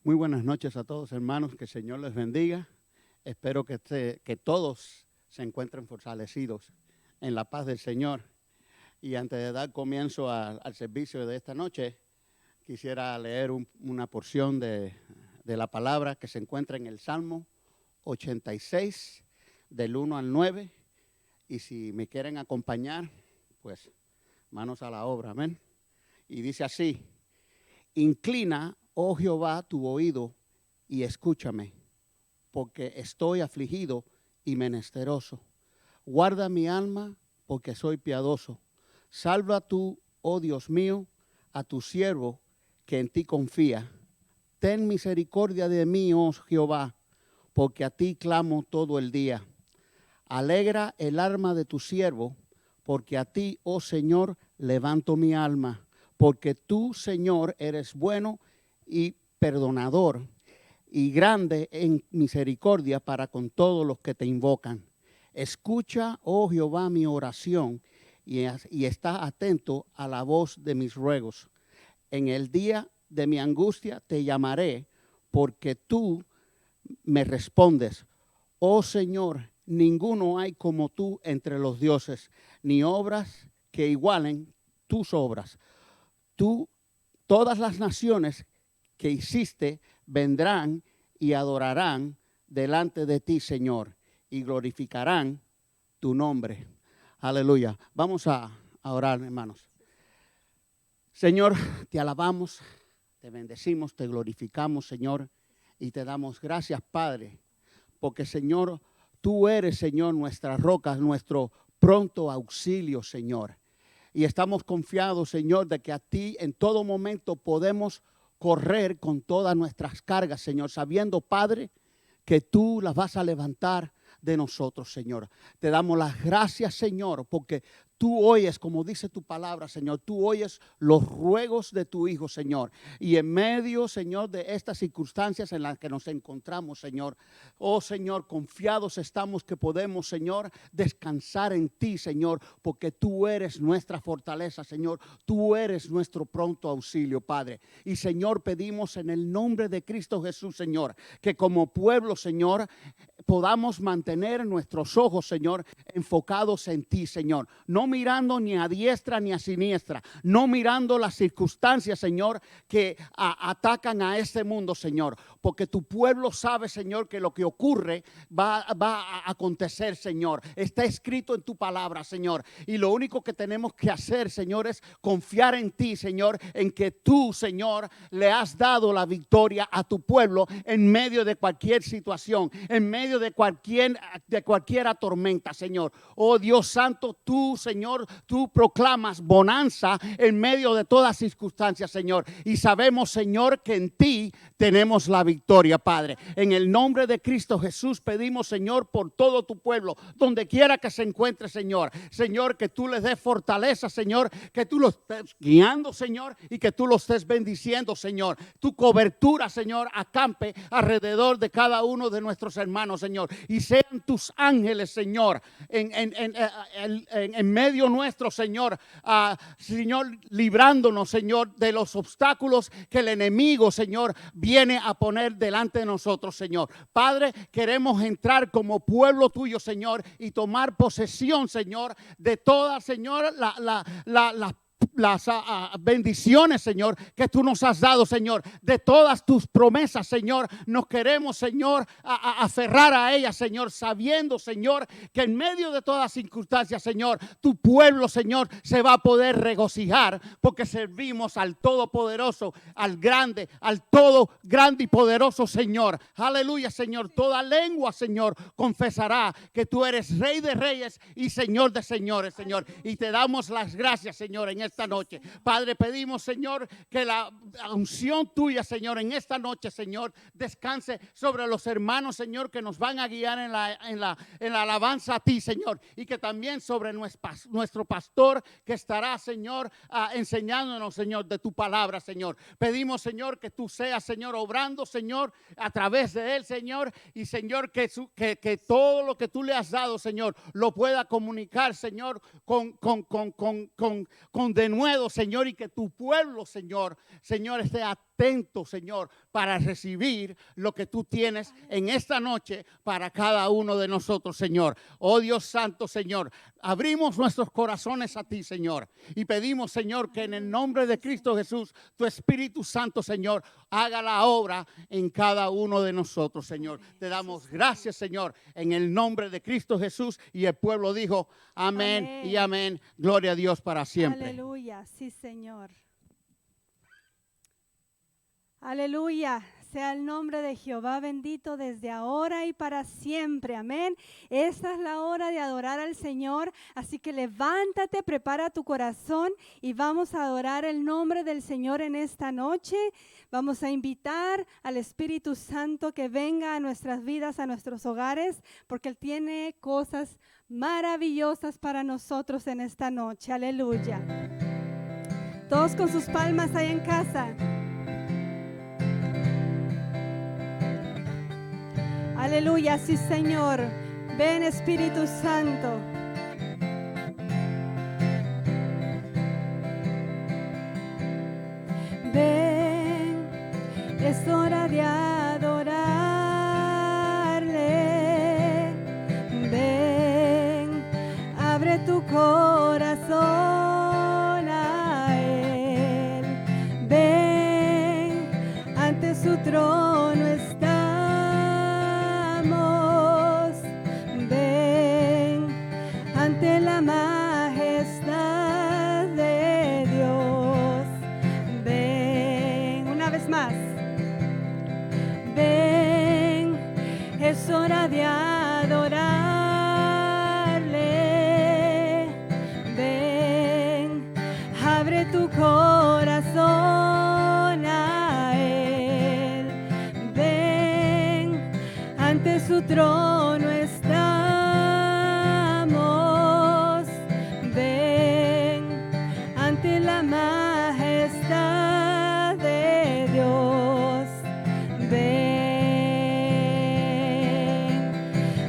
Muy buenas noches a todos, hermanos. Que el Señor les bendiga. Espero que todos se encuentren fortalecidos en la paz del Señor. Y antes de dar comienzo al servicio de esta noche, quisiera leer una porción de la palabra que se encuentra en el Salmo 86, del 1 al 9. Y si me quieren acompañar, pues manos a la obra, amén. Y dice así: inclina, oh Jehová, tu oído y escúchame, porque estoy afligido y menesteroso. Guarda mi alma, porque soy piadoso. Salva tú, oh Dios mío, a tu siervo que en ti confía. Ten misericordia de mí, oh Jehová, porque a ti clamo todo el día. Alegra el alma de tu siervo, porque a ti, oh Señor, levanto mi alma. Porque tú, Señor, eres bueno y perdonador, y grande en misericordia para con todos los que te invocan. Escucha, oh Jehová, mi oración, y está atento a la voz de mis ruegos. En el día de mi angustia te llamaré, porque tú me respondes. Oh Señor, ninguno hay como tú entre los dioses, ni obras que igualen tus obras. Tú, todas las naciones que hiciste vendrán y adorarán delante de ti, Señor, y glorificarán tu nombre. Aleluya. Vamos a orar, hermanos. Señor, te alabamos, te bendecimos, te glorificamos, Señor, y te damos gracias, Padre, porque, Señor, tú eres, Señor, nuestra roca, nuestro pronto auxilio, Señor. Y estamos confiados, Señor, de que a ti en todo momento podemos correr con todas nuestras cargas, Señor, sabiendo, Padre, que tú las vas a levantar de nosotros, Señor. Te damos las gracias, Señor, porque tú oyes, como dice tu palabra, Señor, tú oyes los ruegos de tu Hijo, Señor. Y en medio, Señor, de estas circunstancias en las que nos encontramos, Señor, oh Señor, confiados estamos que podemos, Señor, descansar en ti, Señor, porque tú eres nuestra fortaleza, Señor. Tú eres nuestro pronto auxilio, Padre. Y, Señor, pedimos en el nombre de Cristo Jesús, Señor, que como pueblo, Señor, podamos mantener nuestros ojos, Señor, enfocados en ti, Señor. No mirando ni a diestra ni a siniestra, no mirando las circunstancias, Señor, que atacan a este mundo, Señor, porque tu pueblo sabe, Señor, que lo que ocurre va a acontecer, Señor. Está escrito en tu palabra, Señor, y lo único que tenemos que hacer, Señor, es confiar en ti, Señor, en que tú, Señor, le has dado la victoria a tu pueblo en medio de cualquier situación, en medio de cualquier tormenta, Señor. Oh Dios santo, tú, Señor, tú proclamas bonanza en medio de todas circunstancias, Señor. Y sabemos, Señor, que en ti tenemos la victoria, Padre. En el nombre de Cristo Jesús pedimos, Señor, por todo tu pueblo, donde quiera que se encuentre, Señor. Señor, que tú les des fortaleza, Señor, que tú los estés guiando, Señor, y que tú los estés bendiciendo, Señor. Tu cobertura, Señor, acampe alrededor de cada uno de nuestros hermanos, Señor. Y sean tus ángeles, Señor, en medio nuestro, Señor, Señor, librándonos, Señor, de los obstáculos que el enemigo, Señor, viene a poner delante de nosotros, Señor. Padre, queremos entrar como pueblo tuyo, Señor, y tomar posesión, Señor, de todas, Señor, las bendiciones, Señor, que tú nos has dado, Señor, de todas tus promesas, Señor. Nos queremos, Señor, aferrar a ellas, Señor, sabiendo, Señor, que en medio de todas circunstancias, Señor, tu pueblo, Señor, se va a poder regocijar porque servimos al Todopoderoso, al grande, al todo grande y poderoso, Señor. Aleluya, Señor. Toda lengua, Señor, confesará que tú eres Rey de Reyes y Señor de Señores, Señor. Y te damos las gracias, Señor, en esta noche. Padre, pedimos, Señor, que la unción tuya, Señor, en esta noche, Señor, descanse sobre los hermanos, Señor, que nos van a guiar en la alabanza a ti, Señor, y que también sobre nuestro pastor que estará, Señor, enseñándonos, Señor, de tu palabra, Señor. Pedimos, Señor, que tú seas, Señor, obrando, Señor, a través de él, Señor, y Señor, que todo lo que tú le has dado, Señor, lo pueda comunicar, Señor, con denuedo, Señor, y que tu pueblo, Señor, esté atento atentos, Señor, para recibir lo que tú tienes en esta noche para cada uno de nosotros, Señor. Oh Dios Santo, Señor, abrimos nuestros corazones a ti, Señor, y pedimos, Señor, que en el nombre de Cristo Jesús, tu Espíritu Santo, Señor, haga la obra en cada uno de nosotros, Señor. Te damos gracias, Señor, en el nombre de Cristo Jesús. Y el pueblo dijo, amén, Amén. y amén. Gloria a Dios para siempre. Aleluya, sí, Señor. Aleluya, sea el nombre de Jehová bendito desde ahora y para siempre. Amén. Esta es la hora de adorar al Señor, así que levántate, prepara tu corazón y vamos a adorar el nombre del Señor en esta noche. Vamos a invitar al Espíritu Santo que venga a nuestras vidas, a nuestros hogares, porque Él tiene cosas maravillosas para nosotros en esta noche. Aleluya. Todos con sus palmas ahí en casa. Aleluya, sí, Señor. Ven, Espíritu Santo. Ven, es hora de adorarle. Ven, abre tu corazón a Él. Ven, ante su trono estamos. Ven, ante la majestad de Dios. Ven, una vez más. Ven, es hora de adorarle. Ven, abre tu corazón a Él. Ven, ante su trono estamos. Ven, ante la majestad de Dios. Ven,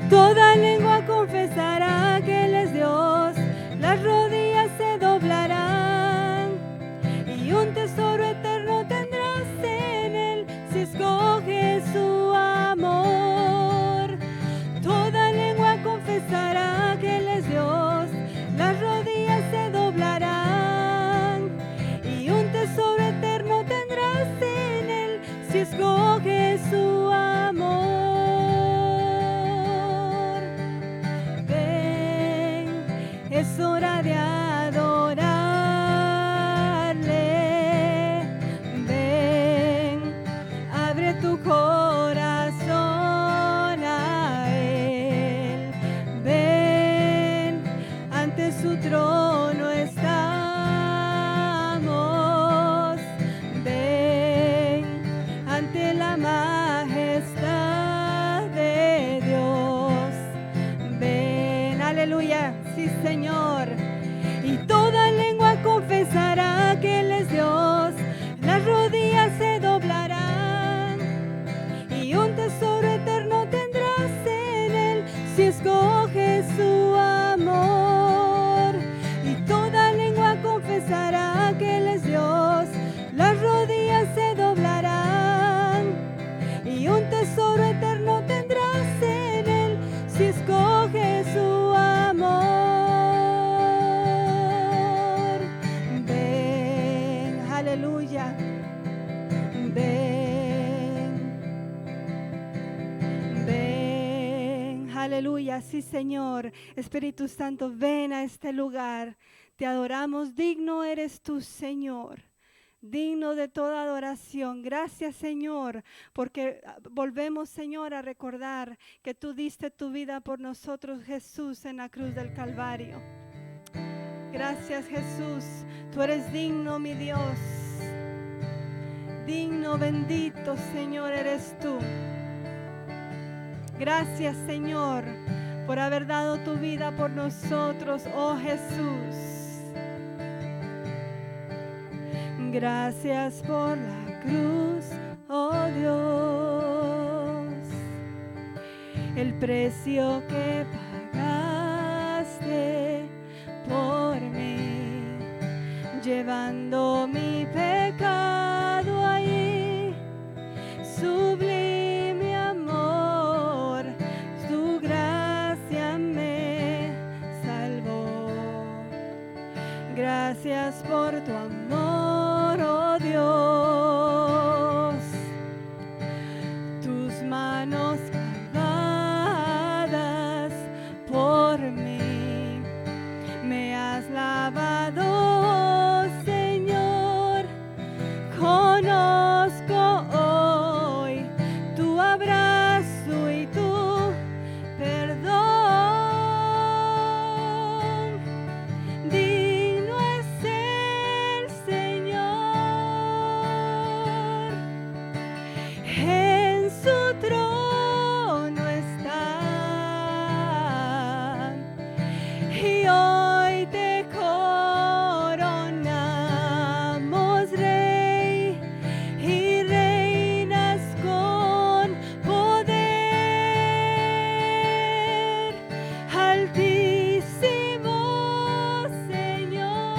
toda lengua confesará que Él es Dios, las rodillas se doblarán y un tesoro eterno tendrás en Él si escoges su amor. Toda lengua confesará que Él es Dios, las rodillas se doblarán y un tesoro eterno tendrás en Él si escoges su amor. Ven, es hora de adorarle. Ven, abre tu corazón a Él. Ven, ante su trono estamos. Ven, ante la majestad de Dios. Ven, aleluya, sí, Señor. Y toda lengua confesará que Él es Dios, las rodillas se doblarán y un tesoro eterno tendrás en Él si escoges su amor. Y toda lengua confesará que Él es Dios, las rodillas se doblarán y un tesoro eterno tendrás en Él si escoges su amor. Ven, aleluya. Ven, ven, aleluya, sí, Señor. Espíritu Santo, ven a este lugar. Te adoramos, digno eres tú, Señor. Digno de toda adoración. Gracias, Señor, porque volvemos, Señor, a recordar que tú diste tu vida por nosotros, Jesús, en la cruz del Calvario. Gracias, Jesús. Tú eres digno, mi Dios. Digno, bendito, Señor, eres tú. Gracias, Señor, por haber dado tu vida por nosotros, oh Jesús. Gracias por la cruz, oh Dios, el precio que pagaste por mí, llevando mi pecado ahí sublime amor, tu gracia me salvó. Gracias por tu amor, oh Dios. Tus manos clavadas por mí, me has lavado, Señor. Conozco hoy tu abrazo y tu perdón. Digno es el Señor, en su trono está, y hoy te coronamos Rey, y reinas con poder. Altísimo Señor,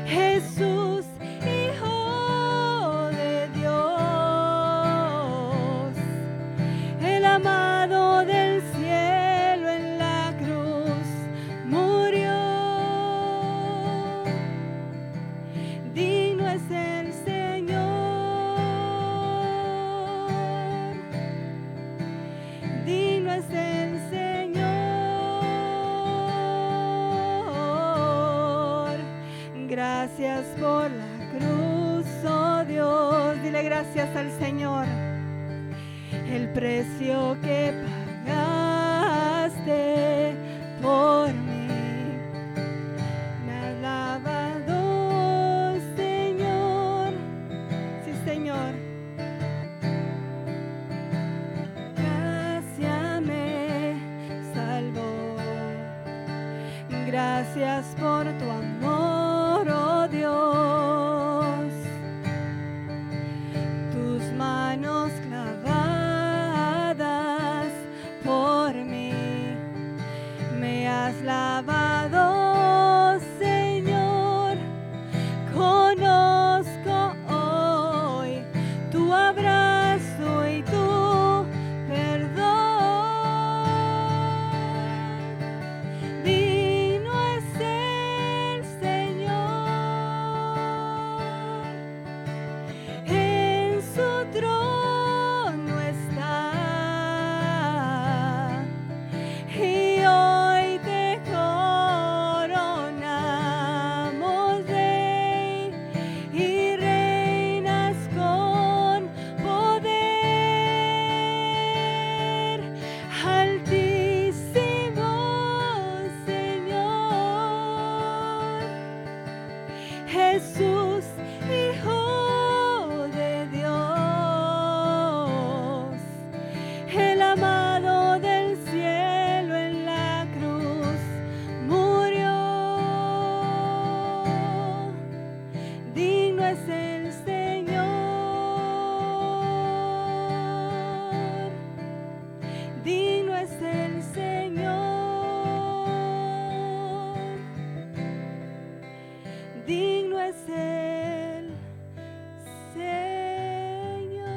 Jesús, Hijo de Dios, el amado del cielo en la cruz murió. Digno es el Señor, digno es el Señor. Gracias por la cruz, oh Dios. Dile gracias al Señor. El precio que pagaste por mí, me has lavado, Señor. Sí, Señor. Gracia me salvó. Gracias por tu amor, oh Dios. Tus manos clavadas por mí, me has lavado, Señor. Conozco hoy tu abrazo y tu perdón. Digno es el Señor, en su trono está, y hoy te coronamos Rey, y reinas con poder. Altísimo Señor, Jesús, Hijo de Dios, el amado del cielo en la cruz murió. Digno es el Señor, digno es el Señor, digno es el Señor.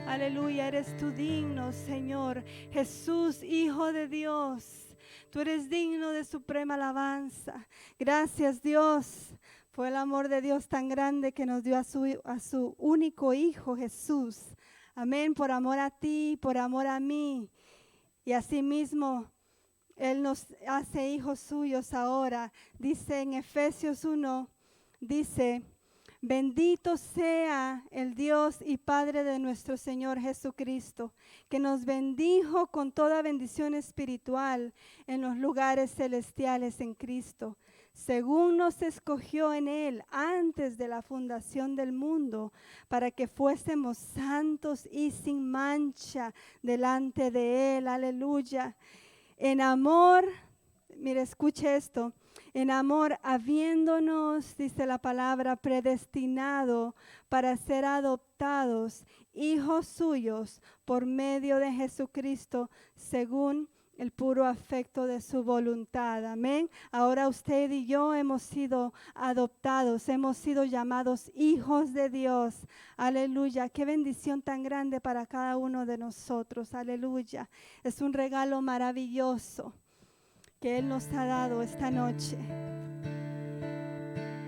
Aleluya, eres tú digno, Señor. Jesús, Hijo de Dios, tú eres digno de suprema alabanza. Gracias, Dios, por el amor de Dios tan grande que nos dio a su único Hijo, Jesús. Amén, por amor a ti, por amor a mí. Y asimismo, Él nos hace hijos suyos ahora. Dice en Efesios 1, dice: bendito sea el Dios y Padre de nuestro Señor Jesucristo, que nos bendijo con toda bendición espiritual en los lugares celestiales en Cristo, según nos escogió en Él antes de la fundación del mundo, para que fuésemos santos y sin mancha delante de Él. Aleluya. En amor, mire, escuche esto. En amor, habiéndonos, dice la palabra, predestinado para ser adoptados hijos suyos por medio de Jesucristo, según el puro afecto de su voluntad. Amén. Ahora usted y yo hemos sido adoptados, hemos sido llamados hijos de Dios. Aleluya. Qué bendición tan grande para cada uno de nosotros. Aleluya. Es un regalo maravilloso que Él nos ha dado esta noche.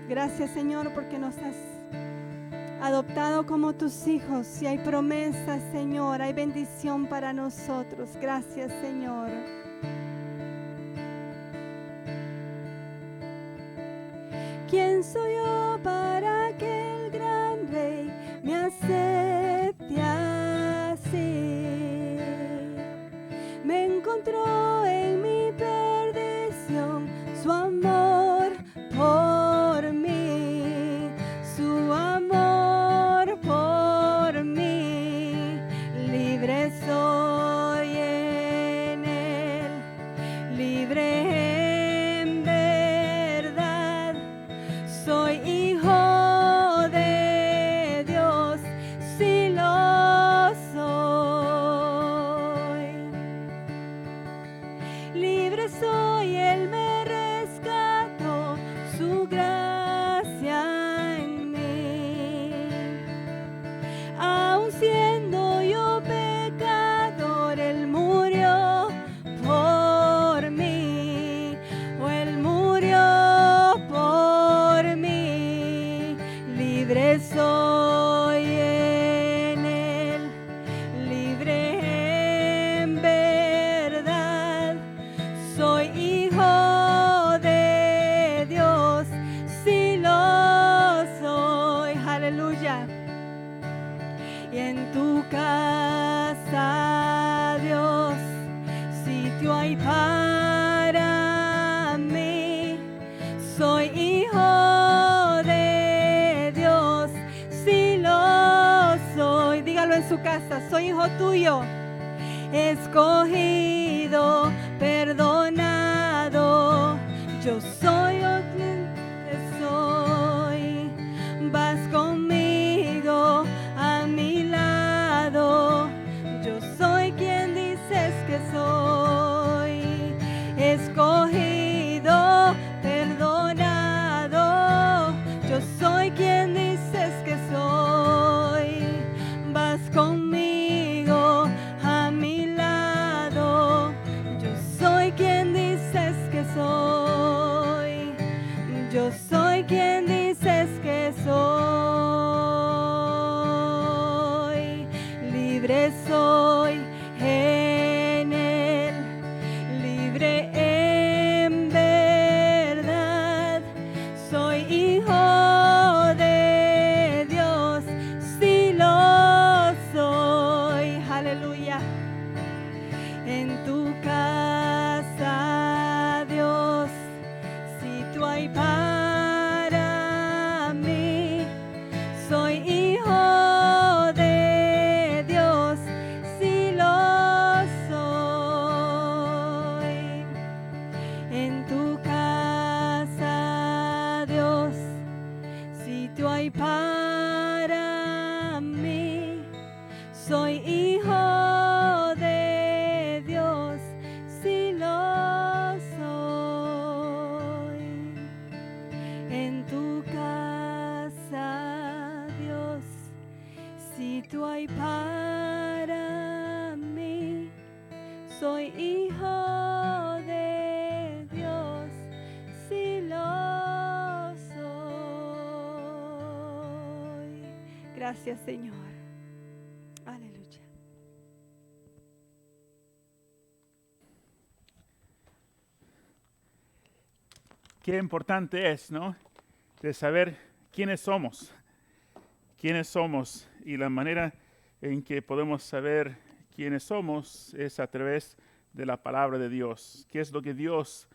Gracias, Señor, porque nos has adoptado como tus hijos y hay promesas, Señor, hay bendición para nosotros. Gracias, Señor. ¿Quién soy yo para que el gran Rey me acepte así? Me encontró en mi perdición su amor por mí, su amor por mí. Libre soy en Él, libre en verdad. Soy hijo de Dios, sí lo soy. Libre soy, Él me rescató, su gracia en mí. Aun siendo yo pecador, Él murió por mí, o Él murió por mí. Libre soy en Él, libre en verdad. Soy hijo de Dios, sí lo soy. Aleluya. Y en tu casa, Dios, sitio hay para mí. Soy hijo de Dios, sí lo soy. Dígalo en su casa, soy hijo tuyo, escogido, perdonado. Yo soy quien soy. Vas conmigo a mi lado. Yo soy quien dices que soy. Escogido, perdonado. Yo soy quien dices que soy. Vas conmigo a mi lado. Yo soy quien dices que soy. Yo soy quien dices que soy. Libre soy en Él, libre en verdad. Soy hijo de Dios, sí lo soy. Aleluya. En tu casa, Dios, sitio hay para mí. Soy hijo de Dios, sí lo soy. En tu casa, Dios, sitio hay para mí. Soy hijo de Dios, sí lo soy. En tu casa, Dios, sitio hay para mí. Soy hijo de Dios, sí lo soy. Gracias, Señor. Aleluya. Qué importante es, ¿no? De saber quiénes somos y la manera en que podemos saber quiénes somos es a través de la palabra de Dios. ¿Qué es lo que Dios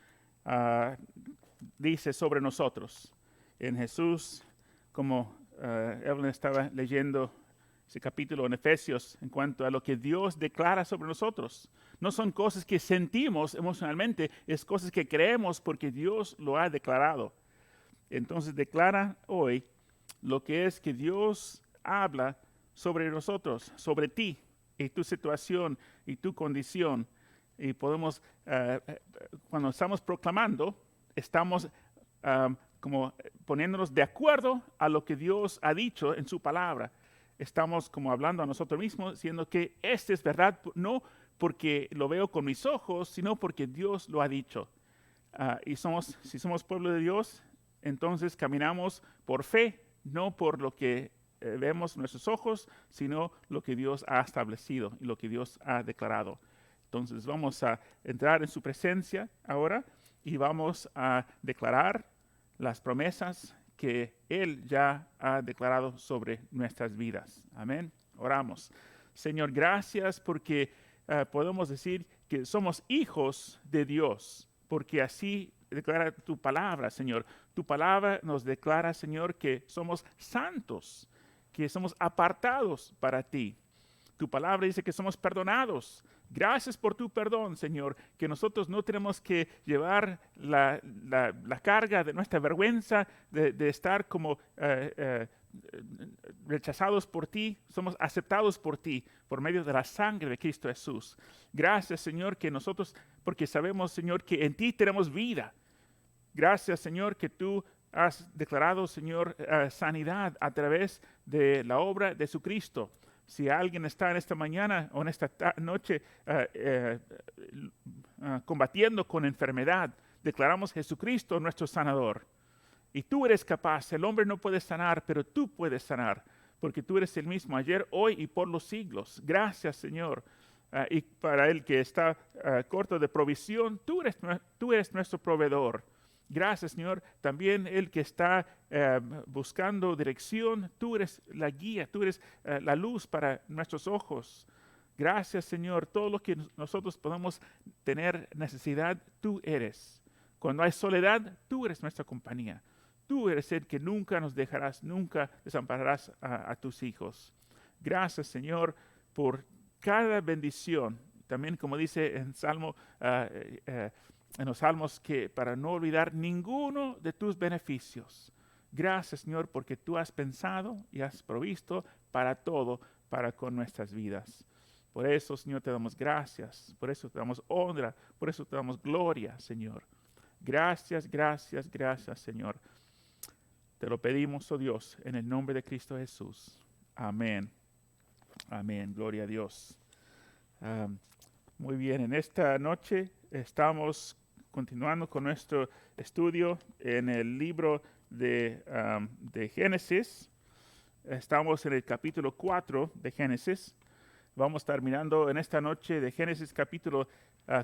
dice sobre nosotros? En Jesús, como Evelyn estaba leyendo ese capítulo en Efesios, en cuanto a lo que Dios declara sobre nosotros. No son cosas que sentimos emocionalmente, es cosas que creemos porque Dios lo ha declarado. Entonces declara hoy lo que es que Dios habla sobre nosotros, sobre ti y tu situación y tu condición. y podemos, cuando estamos proclamando, estamos como poniéndonos de acuerdo a lo que Dios ha dicho en su palabra. Estamos como hablando a nosotros mismos, diciendo que este es verdad, no porque lo veo con mis ojos, sino porque Dios lo ha dicho. Y si somos pueblo de Dios, entonces caminamos por fe, no por lo que vemos nuestros ojos, sino lo que Dios ha establecido y lo que Dios ha declarado. Entonces vamos a entrar en su presencia ahora y vamos a declarar las promesas que Él ya ha declarado sobre nuestras vidas. Amén. Oramos. Señor, gracias porque podemos decir que somos hijos de Dios, porque así declara tu palabra, Señor. Tu palabra nos declara, Señor, que somos santos, que somos apartados para ti. Tu palabra dice que somos perdonados. Gracias por tu perdón, Señor, que nosotros no tenemos que llevar la carga de nuestra vergüenza de estar como rechazados por ti. Somos aceptados por ti por medio de la sangre de Cristo Jesús. Gracias, Señor, que nosotros, porque sabemos, Señor, que en ti tenemos vida. Gracias, Señor, que tú has declarado, Señor, sanidad a través de la obra de su Cristo. Si alguien está en esta mañana o en esta noche combatiendo con enfermedad, declaramos Jesucristo nuestro sanador. Y tú eres capaz. El hombre no puede sanar, pero tú puedes sanar, porque tú eres el mismo ayer, hoy y por los siglos. Gracias, Señor. Y para el que está corto de provisión, tú eres nuestro proveedor. Gracias, Señor. También el que está buscando dirección, tú eres la guía, tú eres la luz para nuestros ojos. Gracias, Señor. Todo lo que nosotros podamos tener necesidad, tú eres. Cuando hay soledad, tú eres nuestra compañía. Tú eres el que nunca nos dejarás, nunca desampararás a tus hijos. Gracias, Señor, por cada bendición. También, como dice en Salmo, en los salmos, que para no olvidar ninguno de tus beneficios. Gracias, Señor, porque tú has pensado y has provisto para todo, para con nuestras vidas. Por eso, Señor, te damos gracias, por eso te damos honra, por eso te damos gloria, Señor. Gracias, gracias, gracias, Señor. Te lo pedimos, oh Dios, en el nombre de Cristo Jesús. Amén. Amén. Gloria a Dios. Muy bien, en esta noche estamos continuando con nuestro estudio en el libro de Génesis. Estamos en el capítulo 4 de Génesis. Vamos a estar mirando en esta noche de Génesis capítulo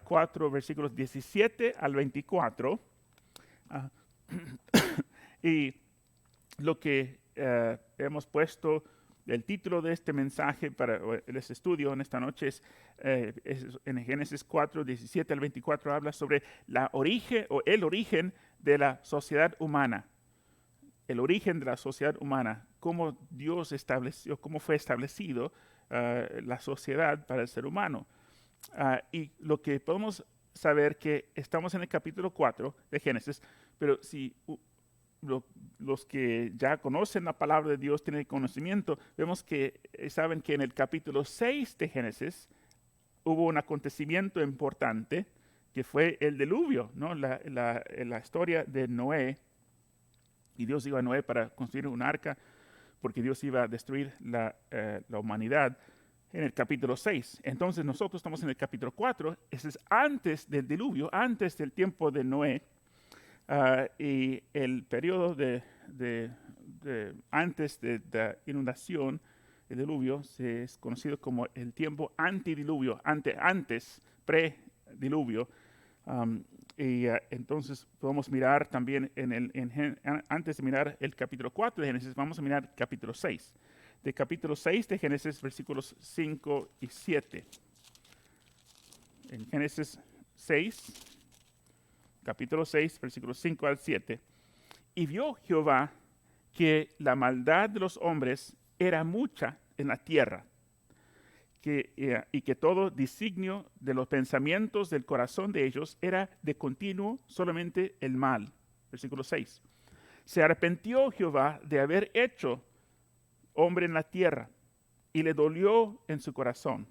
4, versículos 17 al 24. Y lo que hemos puesto, el título de este mensaje para este estudio en esta noche es en Génesis 4, 17 al 24, habla sobre el origen de la sociedad humana. El origen de la sociedad humana, cómo Dios estableció, cómo fue establecido la sociedad para el ser humano. Y lo que podemos saber que estamos en el capítulo 4 de Génesis, pero si los que ya conocen la palabra de Dios tienen conocimiento, vemos que saben que en el capítulo 6 de Génesis hubo un acontecimiento importante que fue el diluvio, ¿no? La historia de Noé. Y Dios iba a Noé para construir un arca porque Dios iba a destruir la humanidad en el capítulo 6. Entonces nosotros estamos en el capítulo 4, ese es antes del diluvio, antes del tiempo de Noé. Y el periodo antes de la inundación, el diluvio, es conocido como el tiempo antidiluvio, antes, prediluvio. Entonces podemos mirar también, antes de mirar el capítulo 4 de Génesis, vamos a mirar el capítulo 6. De capítulo 6 de Génesis, versículos 5 y 7. En Génesis 6. Capítulo 6, versículos 5 al 7. Y vio Jehová que la maldad de los hombres era mucha en la tierra, y que todo designio de los pensamientos del corazón de ellos era de continuo solamente el mal. Versículo 6. Se arrepintió Jehová de haber hecho hombre en la tierra, y le dolió en su corazón.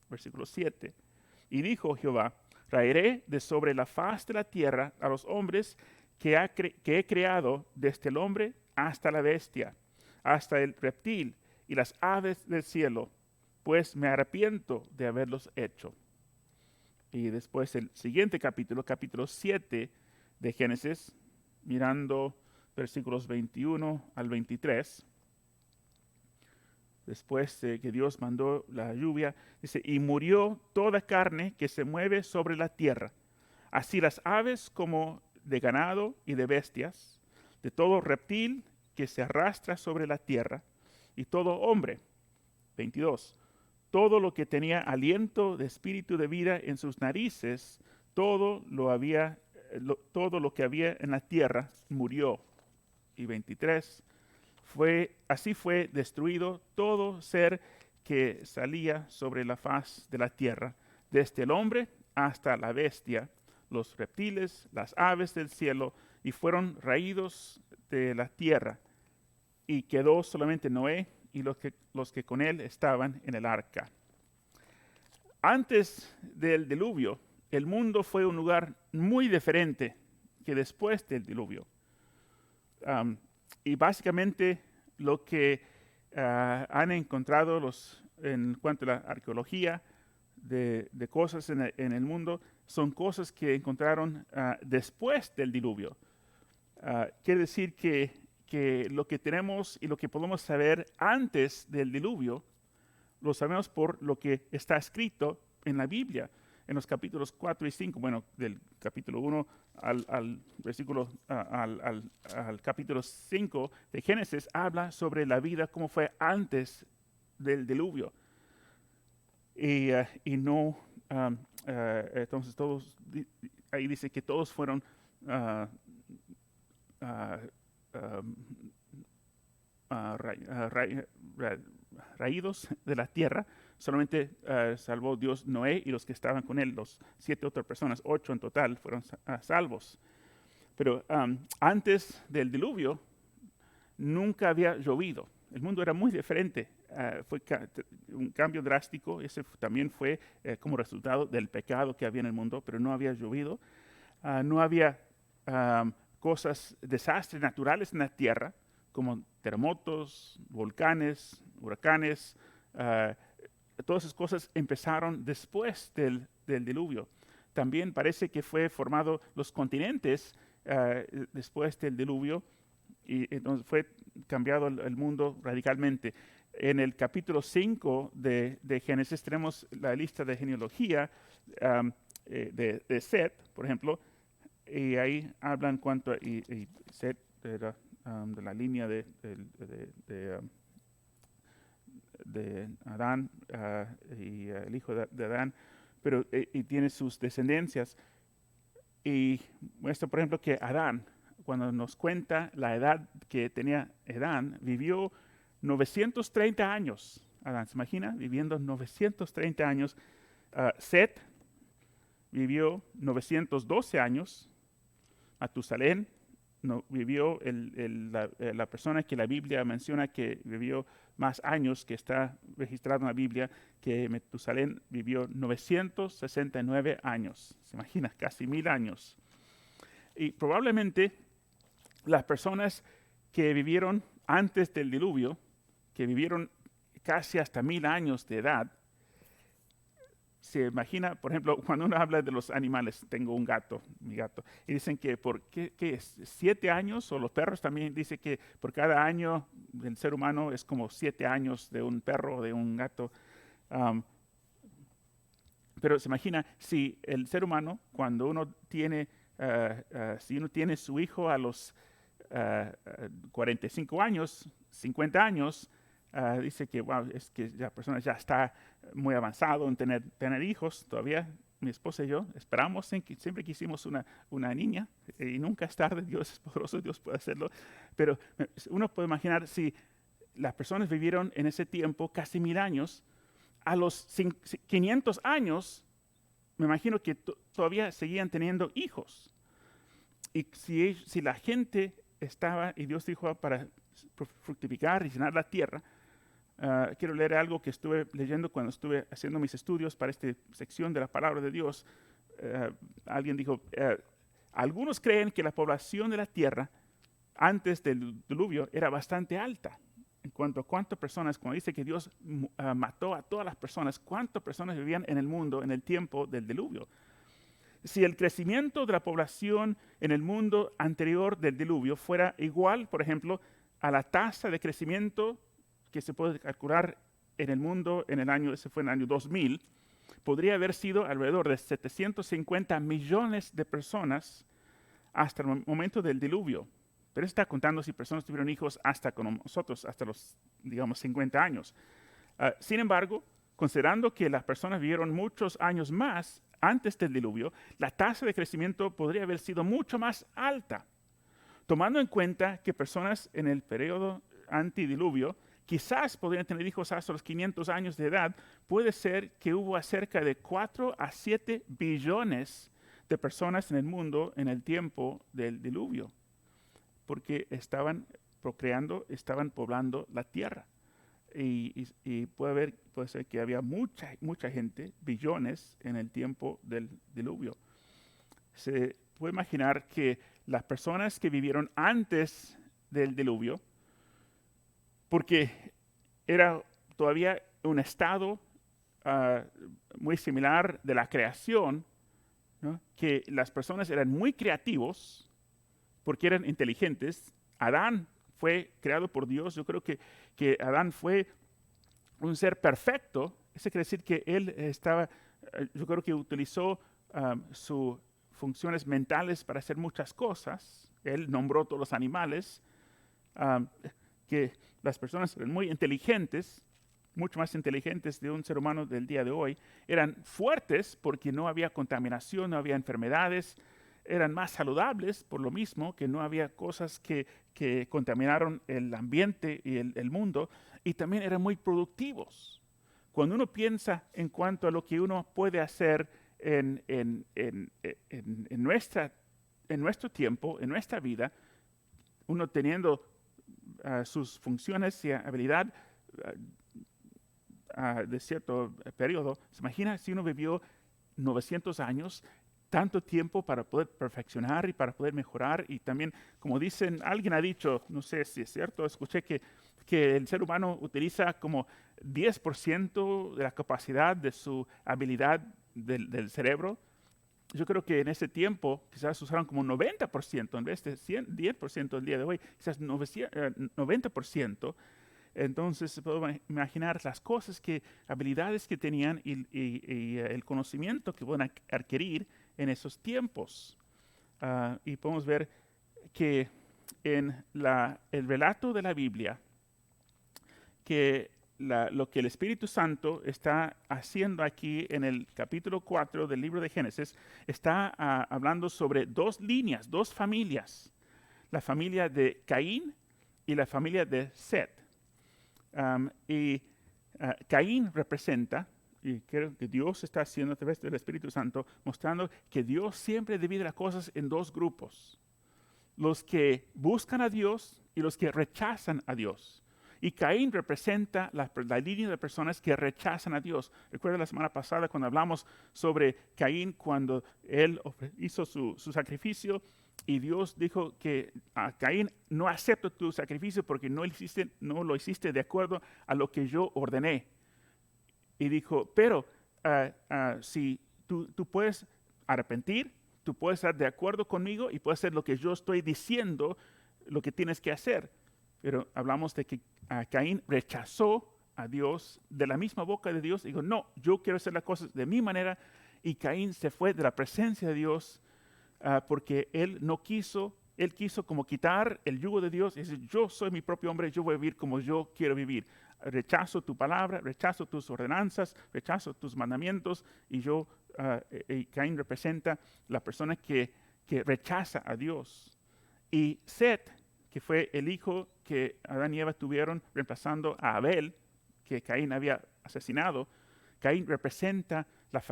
Versículo 7. Y dijo Jehová, traeré de sobre la faz de la tierra a los hombres que he creado, desde el hombre hasta la bestia, hasta el reptil y las aves del cielo, pues me arrepiento de haberlos hecho. Y después el siguiente capítulo, capítulo 7 de Génesis, mirando versículos 21 al 23. Después de que Dios mandó la lluvia, dice, y murió toda carne que se mueve sobre la tierra, así las aves como de ganado y de bestias, de todo reptil que se arrastra sobre la tierra, y todo hombre. 22. Todo lo que tenía aliento de espíritu de vida en sus narices, todo lo que había en la tierra murió. Y 23. Así fue destruido todo ser que salía sobre la faz de la tierra, desde el hombre hasta la bestia, los reptiles, las aves del cielo, y fueron raídos de la tierra. Y quedó solamente Noé y los que con él estaban en el arca. Antes del diluvio, el mundo fue un lugar muy diferente que después del diluvio. Y básicamente lo que han encontrado en cuanto a la arqueología de cosas en el mundo son cosas que encontraron después del diluvio. Quiere decir que lo que tenemos y lo que podemos saber antes del diluvio, lo sabemos por lo que está escrito en la Biblia, en los capítulos 4 y 5, bueno, del capítulo 1 al capítulo 5 de Génesis, habla sobre la vida como fue antes del diluvio. Entonces ahí dice que todos fueron raídos de la tierra. Solamente salvó Dios Noé y los que estaban con él, los 7 otras personas, 8 en total, fueron salvos. Pero antes del diluvio, nunca había llovido. El mundo era muy diferente. Fue un cambio drástico. Ese también fue como resultado del pecado que había en el mundo, pero no había llovido. No había desastres naturales en la tierra, como terremotos, volcanes, huracanes. Todas esas cosas empezaron después del diluvio. También parece que fue formado los continentes después del diluvio, y entonces fue cambiado el mundo radicalmente. En el capítulo 5 de Génesis tenemos la lista de genealogía de Set, por ejemplo, y ahí hablan cuanto y Set era de la línea de Adán y el hijo de Adán, pero y tiene sus descendencias. Y muestra, por ejemplo, que Adán, cuando nos cuenta la edad que tenía Adán, vivió 930 años. Adán, ¿se imagina? Viviendo 930 años. Set vivió 912 años. Matusalén vivió la persona que la Biblia menciona que vivió más años, que está registrado en la Biblia, que Matusalén vivió 969 años. ¿Se imagina? Casi 1000 años. Y probablemente las personas que vivieron antes del diluvio, que vivieron casi hasta 1000 años de edad, se imagina, por ejemplo, cuando uno habla de los animales, tengo un gato, mi gato, y dicen que por ¿qué es? 7 años, o los perros también dicen que por cada año del ser humano es como 7 años de un perro o de un gato. Pero se imagina, si el ser humano, cuando uno tiene, si uno tiene su hijo a los 45 años, 50 años, dice que wow, es que la persona ya está muy avanzado en tener hijos. Todavía mi esposa y yo esperamos, siempre quisimos una niña, y nunca es tarde. Dios es poderoso, Dios puede hacerlo. Pero uno puede imaginar si las personas vivieron en ese tiempo casi 1000 años, a los 500 años, me imagino que todavía seguían teniendo hijos. Y si la gente estaba, y Dios dijo para fructificar y llenar la tierra, quiero leer algo que estuve leyendo cuando estuve haciendo mis estudios para esta sección de la palabra de Dios. Alguien dijo, algunos creen que la población de la tierra antes del diluvio era bastante alta. En cuanto a cuántas personas, cuando dice que Dios mató a todas las personas, cuántas personas vivían en el mundo en el tiempo del diluvio. Si el crecimiento de la población en el mundo anterior del diluvio fuera igual, por ejemplo, a la tasa de crecimiento que se puede calcular en el mundo en el año, ese fue en el año 2000, podría haber sido alrededor de 750 millones de personas hasta el momento del diluvio. Pero está contando si personas tuvieron hijos hasta con nosotros, hasta los, digamos, 50 años. Sin embargo, considerando que las personas vivieron muchos años más antes del diluvio, la tasa de crecimiento podría haber sido mucho más alta. Tomando en cuenta que personas en el periodo antidiluvio quizás podrían tener hijos hasta los 500 años de edad, puede ser que hubo cerca de 4 a 7 billones de personas en el mundo en el tiempo del diluvio, porque estaban procreando, estaban poblando la tierra. Y puede ser que había mucha gente, billones, en el tiempo del diluvio. Se puede imaginar que las personas que vivieron antes del diluvio, porque era todavía un estado muy similar de la creación, ¿no? Que las personas eran muy creativos porque eran inteligentes. Adán fue creado por Dios. Yo creo que Adán fue un ser perfecto. Eso quiere decir que él estaba, yo creo que utilizó sus funciones mentales para hacer muchas cosas. Él nombró todos los animales, que las personas eran muy inteligentes, mucho más inteligentes de un ser humano del día de hoy. Eran fuertes porque no había contaminación, no había enfermedades. Eran más saludables por lo mismo, que no había cosas que contaminaron el ambiente y el mundo. Y también eran muy productivos. Cuando uno piensa en cuanto a lo que uno puede hacer en nuestro tiempo, en nuestra vida, uno teniendo sus funciones y habilidad de cierto periodo, se imagina si uno vivió 900 años, tanto tiempo para poder perfeccionar y para poder mejorar. Y también, como dicen, alguien ha dicho, no sé si es cierto, escuché que el ser humano utiliza como 10% de la capacidad de su habilidad del cerebro. Yo creo que en ese tiempo quizás usaron como 90% en vez de 10% el día de hoy, quizás 90%. Entonces se puede imaginar las cosas habilidades que tenían y el conocimiento que pueden adquirir en esos tiempos. Y podemos ver que en el relato de la Biblia, que lo que el Espíritu Santo está haciendo aquí en el capítulo 4 del libro de Génesis, está hablando sobre dos líneas, dos familias, la familia de Caín y la familia de Set. Caín representa, y creo que Dios está haciendo a través del Espíritu Santo, mostrando que Dios siempre divide las cosas en dos grupos: los que buscan a Dios y los que rechazan a Dios. Y Caín representa la línea de personas que rechazan a Dios. Recuerda la semana pasada cuando hablamos sobre Caín, cuando él hizo su sacrificio, y Dios dijo que a Caín: no acepto tu sacrificio porque no lo hiciste de acuerdo a lo que yo ordené. Y dijo, pero si tú puedes arrepentir, tú puedes estar de acuerdo conmigo y puedes hacer lo que yo estoy diciendo, lo que tienes que hacer. Pero hablamos de que Caín rechazó a Dios de la misma boca de Dios. Dijo, no, yo quiero hacer las cosas de mi manera. Y Caín se fue de la presencia de Dios porque él quiso como quitar el yugo de Dios y decir, yo soy mi propio hombre, yo voy a vivir como yo quiero vivir. Rechazo tu palabra, rechazo tus ordenanzas, rechazo tus mandamientos. Y Caín representa la persona que rechaza a Dios. Y Set, que fue el hijo que Adán y Eva tuvieron reemplazando a Abel, que Caín había asesinado. Caín representa la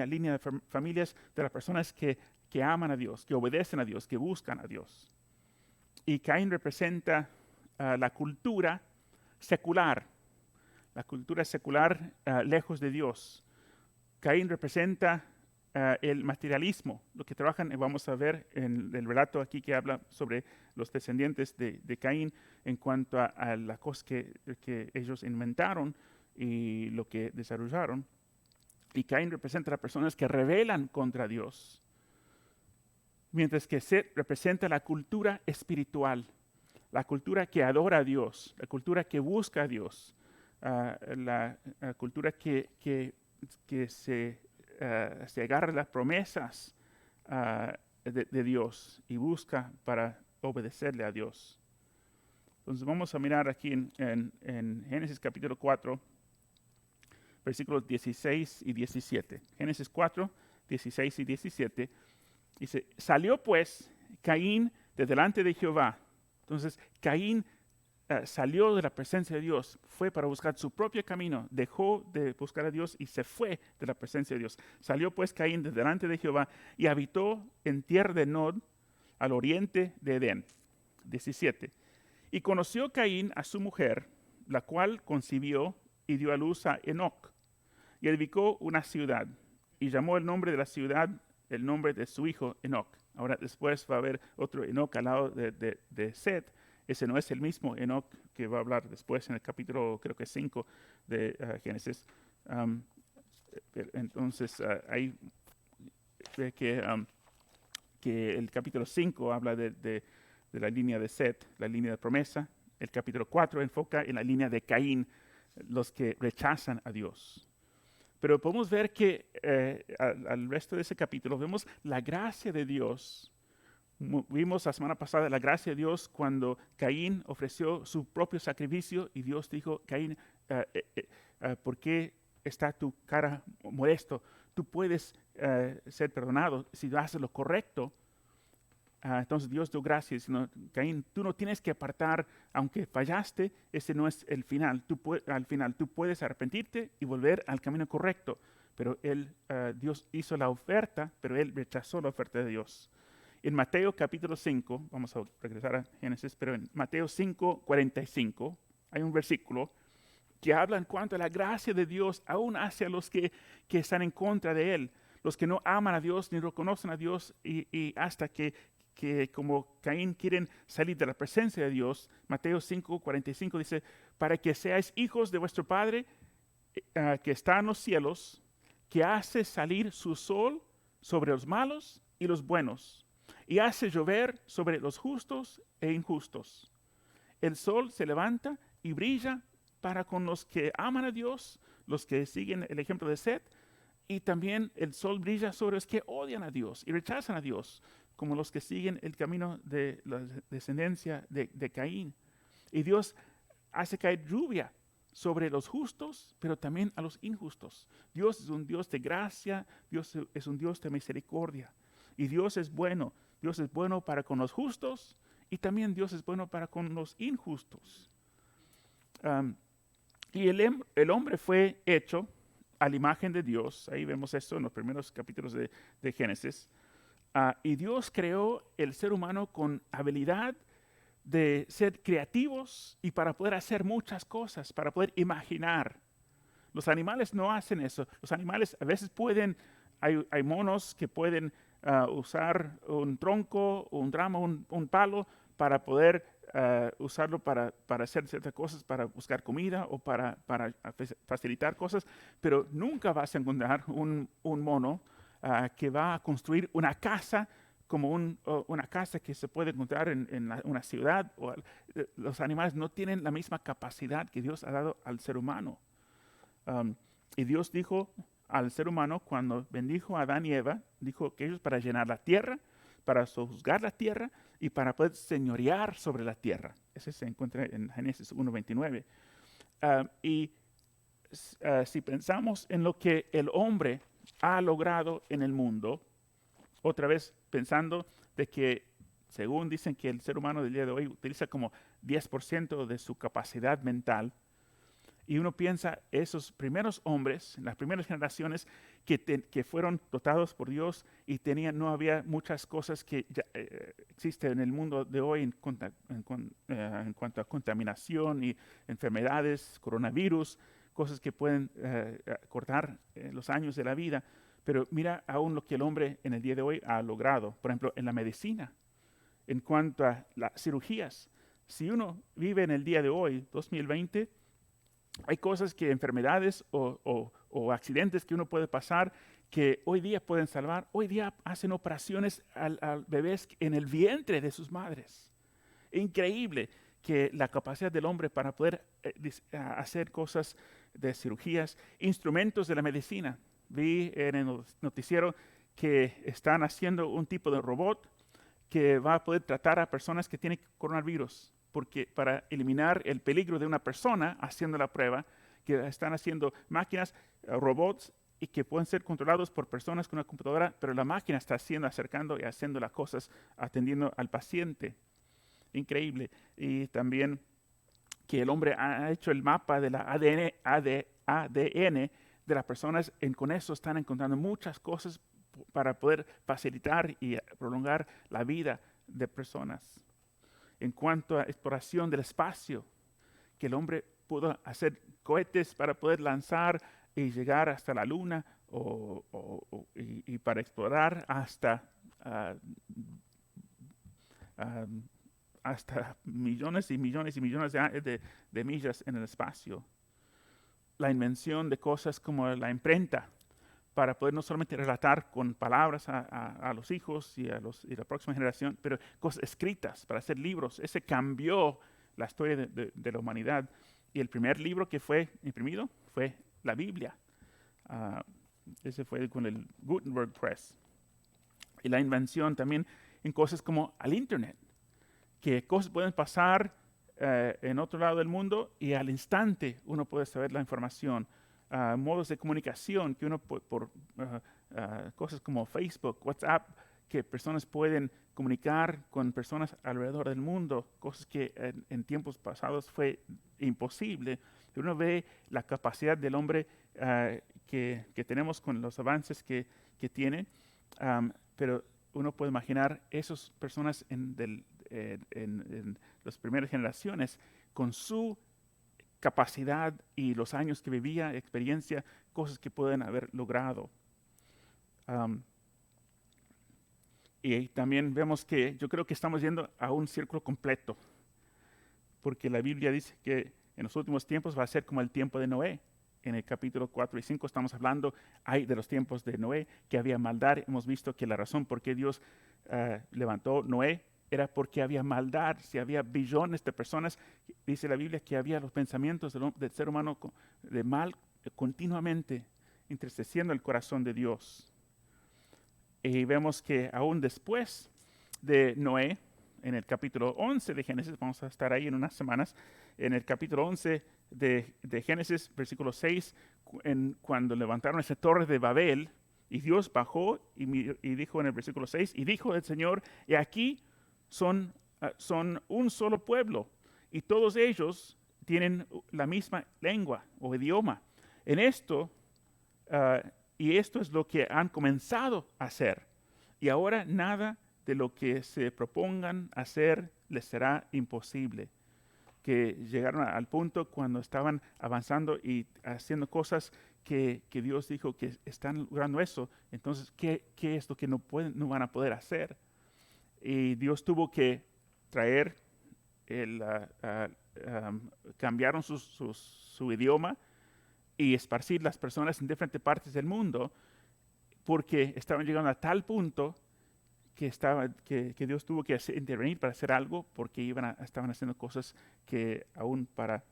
línea de familias de las personas que aman a Dios, que obedecen a Dios, que buscan a Dios. Y Caín representa la cultura secular, la cultura secular lejos de Dios. Caín representa el materialismo, lo que trabajan, vamos a ver en el relato aquí que habla sobre los descendientes de Caín en cuanto a las cosas que ellos inventaron y lo que desarrollaron. Y Caín representa a las personas que rebelan contra Dios, mientras que Set representa la cultura espiritual, la cultura que adora a Dios, la cultura que busca a Dios, la cultura que se agarra a las promesas de Dios y busca para obedecerle a Dios. Entonces vamos a mirar aquí en Génesis capítulo 4, versículos 16 y 17. Génesis 4, 16 y 17. Dice, salió pues Caín de delante de Jehová. Entonces Caín salió de la presencia de Dios, fue para buscar su propio camino, dejó de buscar a Dios y se fue de la presencia de Dios. Salió pues Caín de delante de Jehová y habitó en tierra de Nod, al oriente de Edén. 17. Y conoció Caín a su mujer, la cual concibió y dio a luz a Enoc, y edificó una ciudad, y llamó el nombre de la ciudad el nombre de su hijo Enoc. Ahora después va a haber otro Enoc al lado de Set. Ese no es el mismo Enoc que va a hablar después en el capítulo, creo que 5 de Génesis. Entonces, ahí ve que el capítulo 5 habla de la línea de Set, la línea de promesa. El capítulo 4 enfoca en la línea de Caín, los que rechazan a Dios. Pero podemos ver que al resto de ese capítulo vemos la gracia de Dios. Vimos la semana pasada la gracia de Dios cuando Caín ofreció su propio sacrificio y Dios dijo, Caín, ¿por qué está tu cara molesto? Tú puedes ser perdonado si haces lo correcto. Entonces Dios dio gracias. Caín, tú no tienes que apartar, aunque fallaste, ese no es el final. Al final tú puedes arrepentirte y volver al camino correcto. Pero Dios hizo la oferta, pero él rechazó la oferta de Dios. En Mateo capítulo 5, vamos a regresar a Génesis, pero en Mateo 5, 45, hay un versículo que habla en cuanto a la gracia de Dios aún hacia los que están en contra de Él, los que no aman a Dios ni reconocen a Dios y hasta que como Caín quieren salir de la presencia de Dios. Mateo 5, 45 dice, para que seáis hijos de vuestro Padre que está en los cielos, que hace salir su sol sobre los malos y los buenos, y hace llover sobre los justos e injustos. El sol se levanta y brilla para con los que aman a Dios, los que siguen el ejemplo de Set, y también el sol brilla sobre los que odian a Dios y rechazan a Dios, como los que siguen el camino de la descendencia de Caín. Y Dios hace caer lluvia sobre los justos, pero también a los injustos. Dios es un Dios de gracia, Dios es un Dios de misericordia. Y Dios es bueno para con los justos y también Dios es bueno para con los injustos. Y el hombre fue hecho a la imagen de Dios. Ahí vemos esto en los primeros capítulos de Génesis. Y Dios creó el ser humano con habilidad de ser creativos y para poder hacer muchas cosas, para poder imaginar. Los animales no hacen eso. Los animales a veces hay monos que pueden usar un tronco, un ramo, un palo para poder usarlo para hacer ciertas cosas, para buscar comida o para facilitar cosas, pero nunca vas a encontrar un mono que va a construir una casa como una casa que se puede encontrar en una ciudad. Los animales no tienen la misma capacidad que Dios ha dado al ser humano. Y Dios dijo al ser humano, cuando bendijo a Adán y Eva, dijo que ellos para llenar la tierra, para sojuzgar la tierra y para poder señorear sobre la tierra. Ese se encuentra en Génesis 1:29. Si pensamos en lo que el hombre ha logrado en el mundo, otra vez pensando de que según dicen que el ser humano del día de hoy utiliza como 10% de su capacidad mental, y uno piensa esos primeros hombres, las primeras generaciones que fueron dotados por Dios y no había muchas cosas que ya, existen en el mundo de hoy en cuanto a contaminación y enfermedades, coronavirus, cosas que pueden cortar los años de la vida. Pero mira aún lo que el hombre en el día de hoy ha logrado. Por ejemplo, en la medicina, en cuanto a las cirugías. Si uno vive en el día de hoy, 2020, hay cosas que enfermedades o accidentes que uno puede pasar que hoy día pueden salvar. Hoy día hacen operaciones al bebés en el vientre de sus madres. Increíble que la capacidad del hombre para poder hacer cosas de cirugías, instrumentos de la medicina. Vi en el noticiero que están haciendo un tipo de robot que va a poder tratar a personas que tienen coronavirus, porque para eliminar el peligro de una persona haciendo la prueba, que están haciendo máquinas, robots, y que pueden ser controlados por personas con una computadora, pero la máquina está acercando y haciendo las cosas, atendiendo al paciente. Increíble. Y también que el hombre ha hecho el mapa de la ADN de las personas, con eso están encontrando muchas cosas para poder facilitar y prolongar la vida de personas. En cuanto a exploración del espacio, que el hombre pudo hacer cohetes para poder lanzar y llegar hasta la luna y para explorar hasta millones y millones y millones de millas en el espacio. La invención de cosas como la imprenta, para poder no solamente relatar con palabras a los hijos y la próxima generación, pero cosas escritas para hacer libros. Ese cambió la historia de la humanidad. Y el primer libro que fue imprimido fue la Biblia. Ese fue con el Gutenberg Press. Y la invención también en cosas como al Internet, que cosas pueden pasar en otro lado del mundo y al instante uno puede saber la información. Modos de comunicación que uno por cosas como Facebook, WhatsApp, que personas pueden comunicar con personas alrededor del mundo, cosas que en tiempos pasados fue imposible. Uno ve la capacidad del hombre que tenemos con los avances que tiene, pero uno puede imaginar esas personas en las primeras generaciones con su capacidad y los años que vivía, experiencia, cosas que pueden haber logrado. Y también vemos que yo creo que estamos yendo a un círculo completo, porque la Biblia dice que en los últimos tiempos va a ser como el tiempo de Noé. En el capítulo 4 y 5 estamos hablando de los tiempos de Noé, que había maldad. Hemos visto que la razón por qué Dios levantó Noé era porque había maldad. Si había billones de personas, dice la Biblia que había los pensamientos del ser humano de mal continuamente entristeciendo el corazón de Dios. Y vemos que aún después de Noé, en el capítulo 11 de Génesis, vamos a estar ahí en unas semanas, en el capítulo 11 de Génesis, versículo 6, cuando levantaron esa torre de Babel, y Dios bajó y dijo en el versículo 6, y dijo el Señor, y aquí son un solo pueblo, y todos ellos tienen la misma lengua o idioma. En esto, y esto es lo que han comenzado a hacer, y ahora nada de lo que se propongan hacer les será imposible. Que llegaron al punto cuando estaban avanzando y haciendo cosas que Dios dijo que están logrando eso. Entonces, ¿qué es lo que no van a poder hacer? Y Dios tuvo que traer, cambiaron su idioma y esparcir las personas en diferentes partes del mundo, porque estaban llegando a tal punto que Dios tuvo que intervenir para hacer algo, porque estaban haciendo cosas que aún para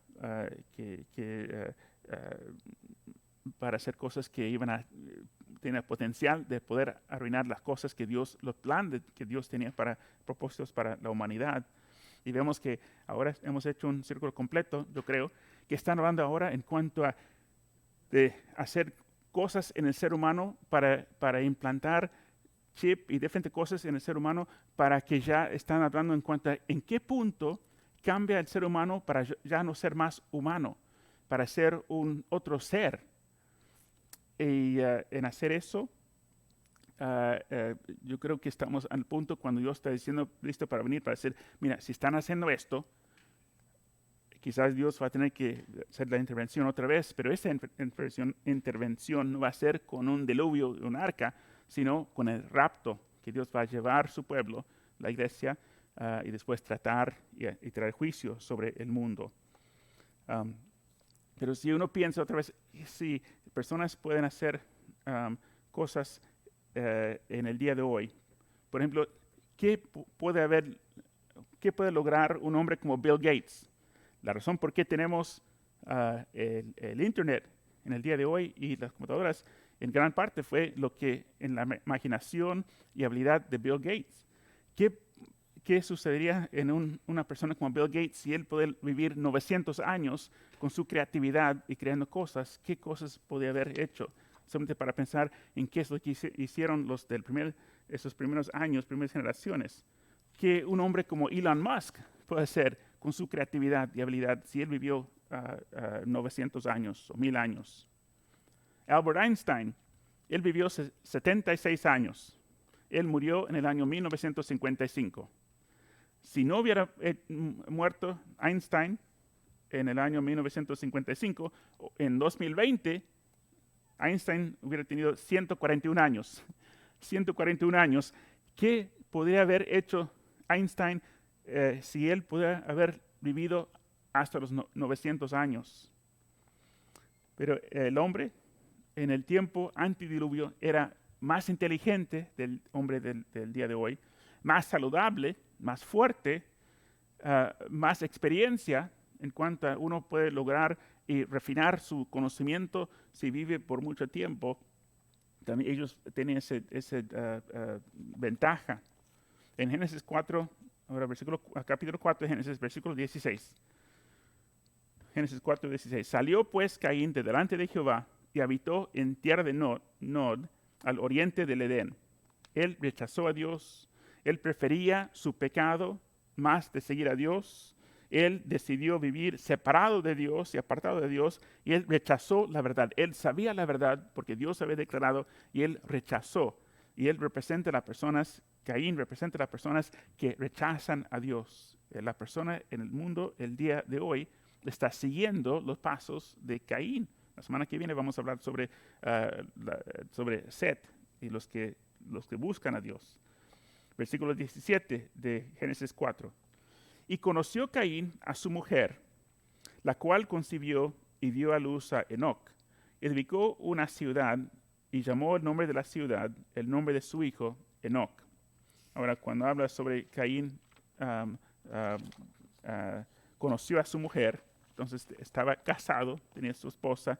hacer cosas que iban a tener potencial de poder arruinar las cosas que Dios, los planes que Dios tenía para propósitos para la humanidad. Y vemos que ahora hemos hecho un círculo completo, yo creo, que están hablando ahora en cuanto a de hacer cosas en el ser humano para implantar chip y diferentes cosas en el ser humano, para que ya están hablando en cuanto a en qué punto cambia el ser humano para ya no ser más humano, para ser un otro ser. Y en hacer eso, yo creo que estamos al punto cuando Dios está diciendo listo para venir, para decir, mira, si están haciendo esto, quizás Dios va a tener que hacer la intervención otra vez, pero esa intervención no va a ser con un diluvio, un arca, sino con el rapto, que Dios va a llevar su pueblo, la iglesia, y después tratar y traer juicio sobre el mundo. Pero si uno piensa otra vez, si personas pueden hacer cosas en el día de hoy, por ejemplo, ¿qué puede lograr un hombre como Bill Gates? La razón por qué tenemos el Internet en el día de hoy y las computadoras, en gran parte fue lo que en la imaginación y habilidad de Bill Gates. ¿Qué sucedería en una persona como Bill Gates si él puede vivir 900 años con su creatividad y creando cosas? ¿Qué cosas podría haber hecho? Solamente para pensar en qué es lo que hicieron esos primeros años, primeras generaciones. ¿Qué un hombre como Elon Musk puede hacer con su creatividad y habilidad si él vivió 900 años o 1000 años? Albert Einstein, él vivió 76 años. Él murió en el año 1955. Si no hubiera muerto Einstein en el año 1955, en 2020, Einstein hubiera tenido 141 años. 141 años. ¿Qué podría haber hecho Einstein si él pudiera haber vivido hasta los 900 años? Pero el hombre en el tiempo antidiluvio era más inteligente del hombre del día de hoy, más saludable, más fuerte, más experiencia en cuanto a uno puede lograr y refinar su conocimiento si vive por mucho tiempo. También ellos tienen esa ventaja. En Génesis 4, ahora capítulo 4 de Génesis, versículo 16. Génesis 4, 16. Salió pues Caín de delante de Jehová y habitó en tierra de Nod, al oriente del Edén. Él rechazó a Dios, él prefería su pecado más de seguir a Dios. Él decidió vivir separado de Dios y apartado de Dios, y él rechazó la verdad. Él sabía la verdad porque Dios había declarado, y él rechazó. Y él representa a las personas, Caín representa a las personas que rechazan a Dios. La persona en el mundo el día de hoy está siguiendo los pasos de Caín. La semana que viene vamos a hablar sobre Set y los que buscan a Dios. Versículo 17 de Génesis 4. Y conoció Caín a su mujer, la cual concibió y dio a luz a Enoc. Edificó una ciudad y llamó el nombre de la ciudad, el nombre de su hijo, Enoc. Ahora, cuando habla sobre Caín, conoció a su mujer, entonces estaba casado, tenía su esposa,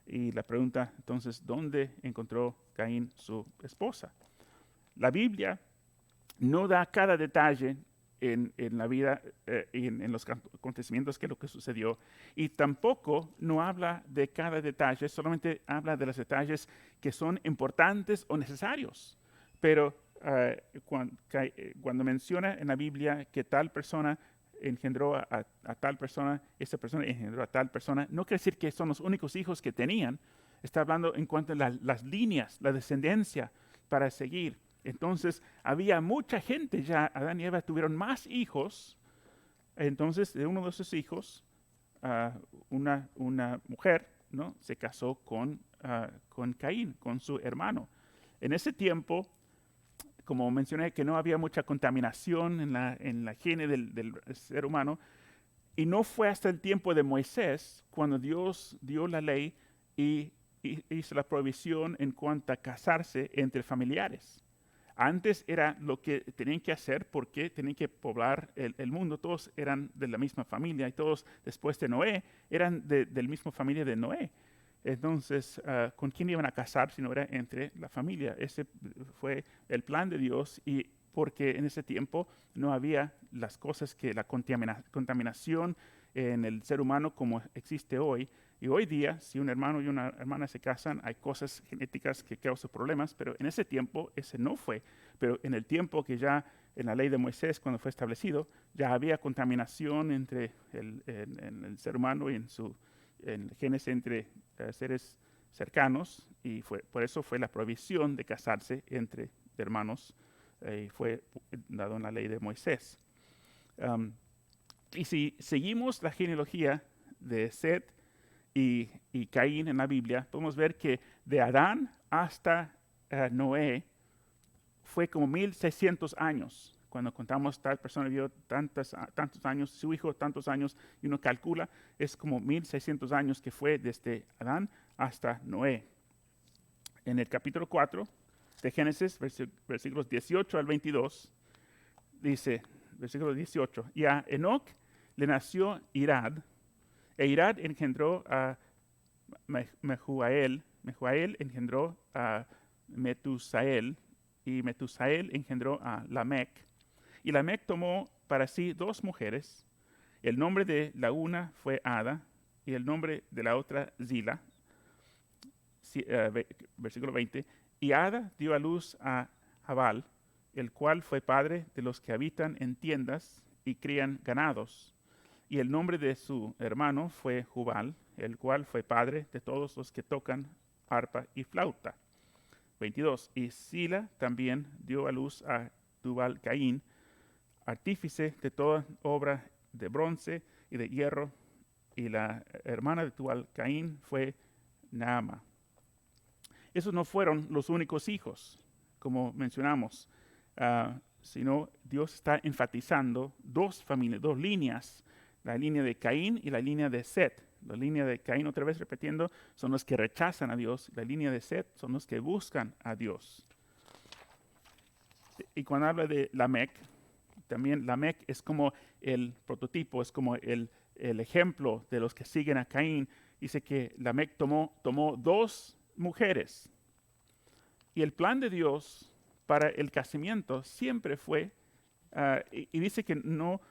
y la pregunta, entonces, ¿dónde encontró Caín su esposa? La Biblia no da cada detalle en la vida y en los acontecimientos que es lo que sucedió, y tampoco no habla de cada detalle, solamente habla de los detalles que son importantes o necesarios. Pero cuando menciona en la Biblia que tal persona engendró a tal persona, esa persona engendró a tal persona, no quiere decir que son los únicos hijos que tenían. Está hablando en cuanto a las líneas, la descendencia para seguir. Entonces, había mucha gente ya, Adán y Eva tuvieron más hijos. Entonces, de uno de esos hijos, una mujer, ¿no?, se casó con Caín, con su hermano. En ese tiempo, como mencioné, que no había mucha contaminación en la higiene del ser humano, y no fue hasta el tiempo de Moisés cuando Dios dio la ley y hizo la prohibición en cuanto a casarse entre familiares. Antes era lo que tenían que hacer porque tenían que poblar el mundo. Todos eran de la misma familia y todos después de Noé eran de la misma familia de Noé. Entonces, ¿con quién iban a casar si no era entre la familia? Ese fue el plan de Dios, y porque en ese tiempo no había las cosas que la contaminación en el ser humano como existe hoy. Y hoy día, si un hermano y una hermana se casan, hay cosas genéticas que causan problemas, pero en ese tiempo ese no fue. Pero en el tiempo que ya en la ley de Moisés, cuando fue establecido, ya había contaminación entre el ser humano y en genes entre seres cercanos, y por eso fue la prohibición de casarse entre hermanos, y fue dado en la ley de Moisés. Y si seguimos la genealogía de Set y Caín en la Biblia, podemos ver que de Adán hasta Noé fue como 1600 años. Cuando contamos tal persona vivió tantos años, su hijo tantos años, y uno calcula, es como 1600 años que fue desde Adán hasta Noé. En el capítulo 4 de Génesis, versículos 18 al 22, dice, versículo 18, y a Enoc le nació Irad, e Irad engendró a Mehujael engendró a Metusael, y Metusael engendró a Lamec. Y Lamec tomó para sí 2 mujeres. El nombre de la una fue Ada, y el nombre de la otra Zila. Versículo 20. Y Ada dio a luz a Jabal, el cual fue padre de los que habitan en tiendas y crían ganados. Y el nombre de su hermano fue Jubal, el cual fue padre de todos los que tocan arpa y flauta. 22. Y Sila también dio a luz a Tubal Caín, artífice de toda obra de bronce y de hierro, y la hermana de Tubal Caín fue Naama. Esos no fueron los únicos hijos, como mencionamos, sino Dios está enfatizando 2 familias, 2 líneas, la línea de Caín y la línea de Set. La línea de Caín, otra vez repitiendo, son los que rechazan a Dios. La línea de Set son los que buscan a Dios. Y cuando habla de Lamec, también Lamec es como el prototipo, es como el ejemplo de los que siguen a Caín. Dice que Lamec tomó 2 mujeres. Y el plan de Dios para el casamiento siempre fue, y dice que no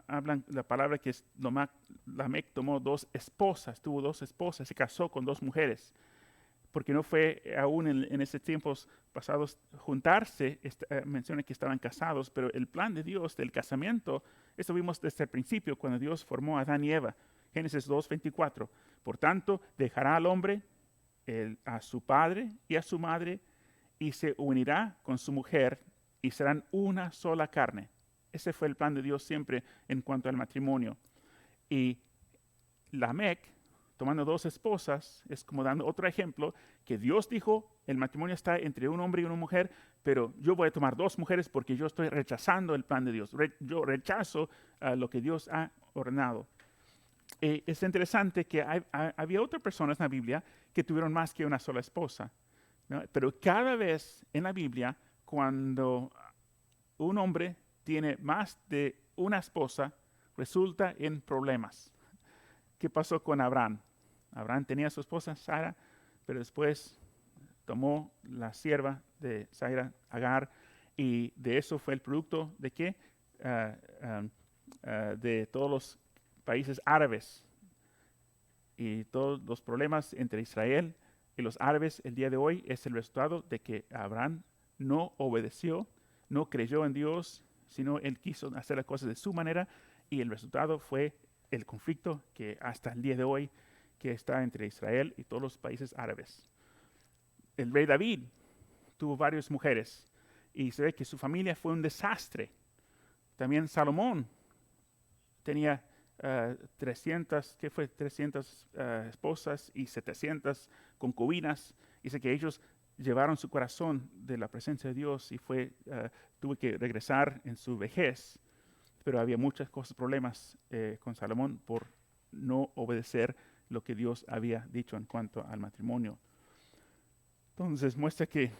hablan la palabra que es Lamec tomó 2 esposas, tuvo 2 esposas, se casó con 2 mujeres, porque no fue aún en esos tiempos pasados juntarse, menciona que estaban casados, pero el plan de Dios del casamiento, esto vimos desde el principio cuando Dios formó a Adán y Eva, Génesis 2:24. Por tanto, dejará al hombre a su padre y a su madre y se unirá con su mujer y serán una sola carne. Ese fue el plan de Dios siempre en cuanto al matrimonio. Y Lamec, tomando 2 esposas, es como dando otro ejemplo, que Dios dijo, el matrimonio está entre un hombre y una mujer, pero yo voy a tomar 2 mujeres porque yo estoy rechazando el plan de Dios. Yo rechazo lo que Dios ha ordenado. Es interesante que había otras personas en la Biblia que tuvieron más que una sola esposa, ¿no? Pero cada vez en la Biblia, cuando un hombre tiene más de una esposa, resulta en problemas. ¿Qué pasó con Abraham? Abraham tenía a su esposa Sara, pero después tomó la sierva de Sara, Agar, y de eso fue el producto de qué? De todos los países árabes y todos los problemas entre Israel y los árabes el día de hoy es el resultado de que Abraham no obedeció, no creyó en Dios, sino él quiso hacer las cosas de su manera, y el resultado fue el conflicto que hasta el día de hoy que está entre Israel y todos los países árabes. El rey David tuvo varias mujeres y se ve que su familia fue un desastre. También Salomón tenía 300 esposas y 700 concubinas. Dice que ellos llevaron su corazón de la presencia de Dios y tuvo que regresar en su vejez. Pero había muchas cosas, problemas con Salomón por no obedecer lo que Dios había dicho en cuanto al matrimonio. Entonces muestra que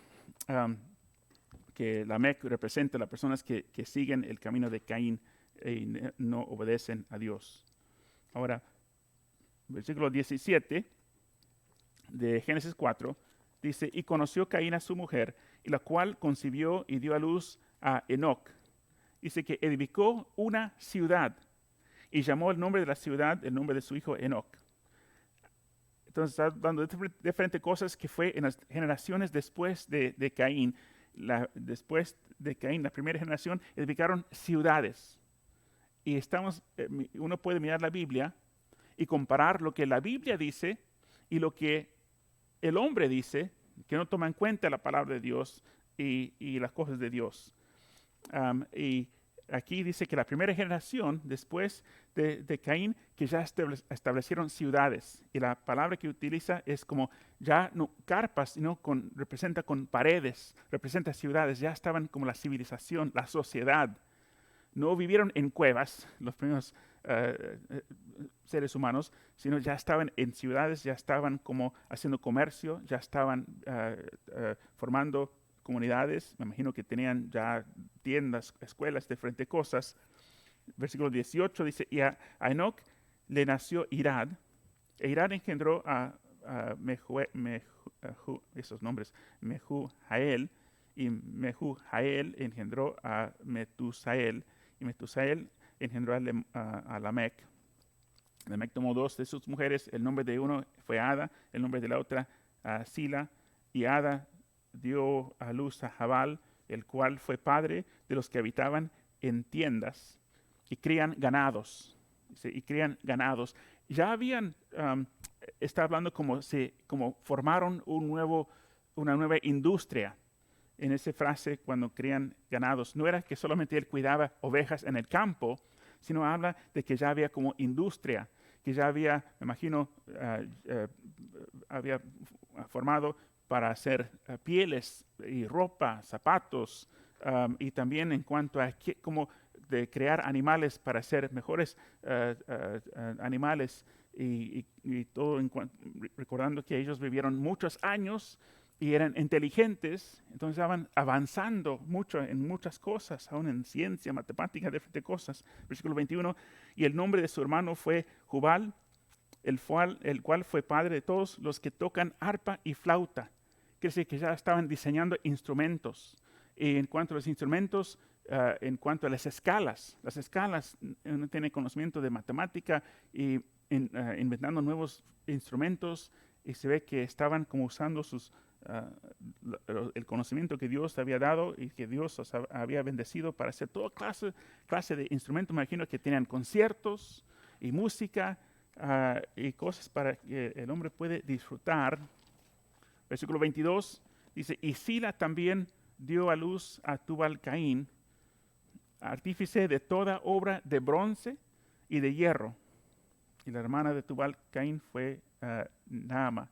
Lamec representa a las personas que siguen el camino de Caín y no obedecen a Dios. Ahora, versículo 17 de Génesis 4 dice, y conoció Caín a su mujer, y la cual concibió y dio a luz a Enoc. Dice que edificó una ciudad y llamó el nombre de la ciudad el nombre de su hijo Enoc. Entonces está dando diferentes cosas que fue en las generaciones después de Caín. Después de Caín, la primera generación, edificaron ciudades. Y uno puede mirar la Biblia y comparar lo que la Biblia dice y lo que el hombre dice, que no toma en cuenta la palabra de Dios y las cosas de Dios. Y aquí dice que la primera generación después de Caín, que ya establecieron ciudades. Y la palabra que utiliza es como ya no carpas, sino representa con paredes, representa ciudades. Ya estaban como la civilización, la sociedad. No vivieron en cuevas los primeros seres humanos, sino ya estaban en ciudades, ya estaban como haciendo comercio, ya estaban formando comunidades. Me imagino que tenían ya tiendas, escuelas, diferentes cosas. Versículo 18 dice, y a Enoc le nació Irad, e Irad engendró a esos nombres, Mehujael, y Mehujael engendró a Metusael, y Metusael engendró a Lamec. Lamec tomó 2 de sus mujeres, el nombre de uno fue Ada, el nombre de la otra Sila, y Ada dio a luz a Jabal, el cual fue padre de los que habitaban en tiendas y crían ganados. Y crían ganados. Ya habían, está hablando como formaron una nueva industria. En esa frase, cuando crían ganados, no era que solamente él cuidaba ovejas en el campo, sino habla de que ya había como industria, que ya había, me imagino, había formado para hacer pieles y ropa, zapatos, y también en cuanto a como de crear animales para ser mejores animales y todo, recordando que ellos vivieron muchos años y eran inteligentes, entonces estaban avanzando mucho en muchas cosas, aún en ciencia, matemática, diferentes cosas. Versículo 21, y el nombre de su hermano fue Jubal, el cual fue padre de todos los que tocan arpa y flauta. Quiere decir que ya estaban diseñando instrumentos. Y en cuanto a los instrumentos, en cuanto a las escalas uno tiene conocimiento de matemática y inventando nuevos instrumentos, y se ve que estaban como usando el conocimiento que Dios había dado y que Dios había bendecido para hacer toda clase de instrumentos. Me imagino que tenían conciertos y música y cosas para que el hombre puede disfrutar. Versículo 22 dice, y Sila también dio a luz a Tubal-Caín, artífice de toda obra de bronce y de hierro. Y la hermana de Tubal-Caín fue Naama.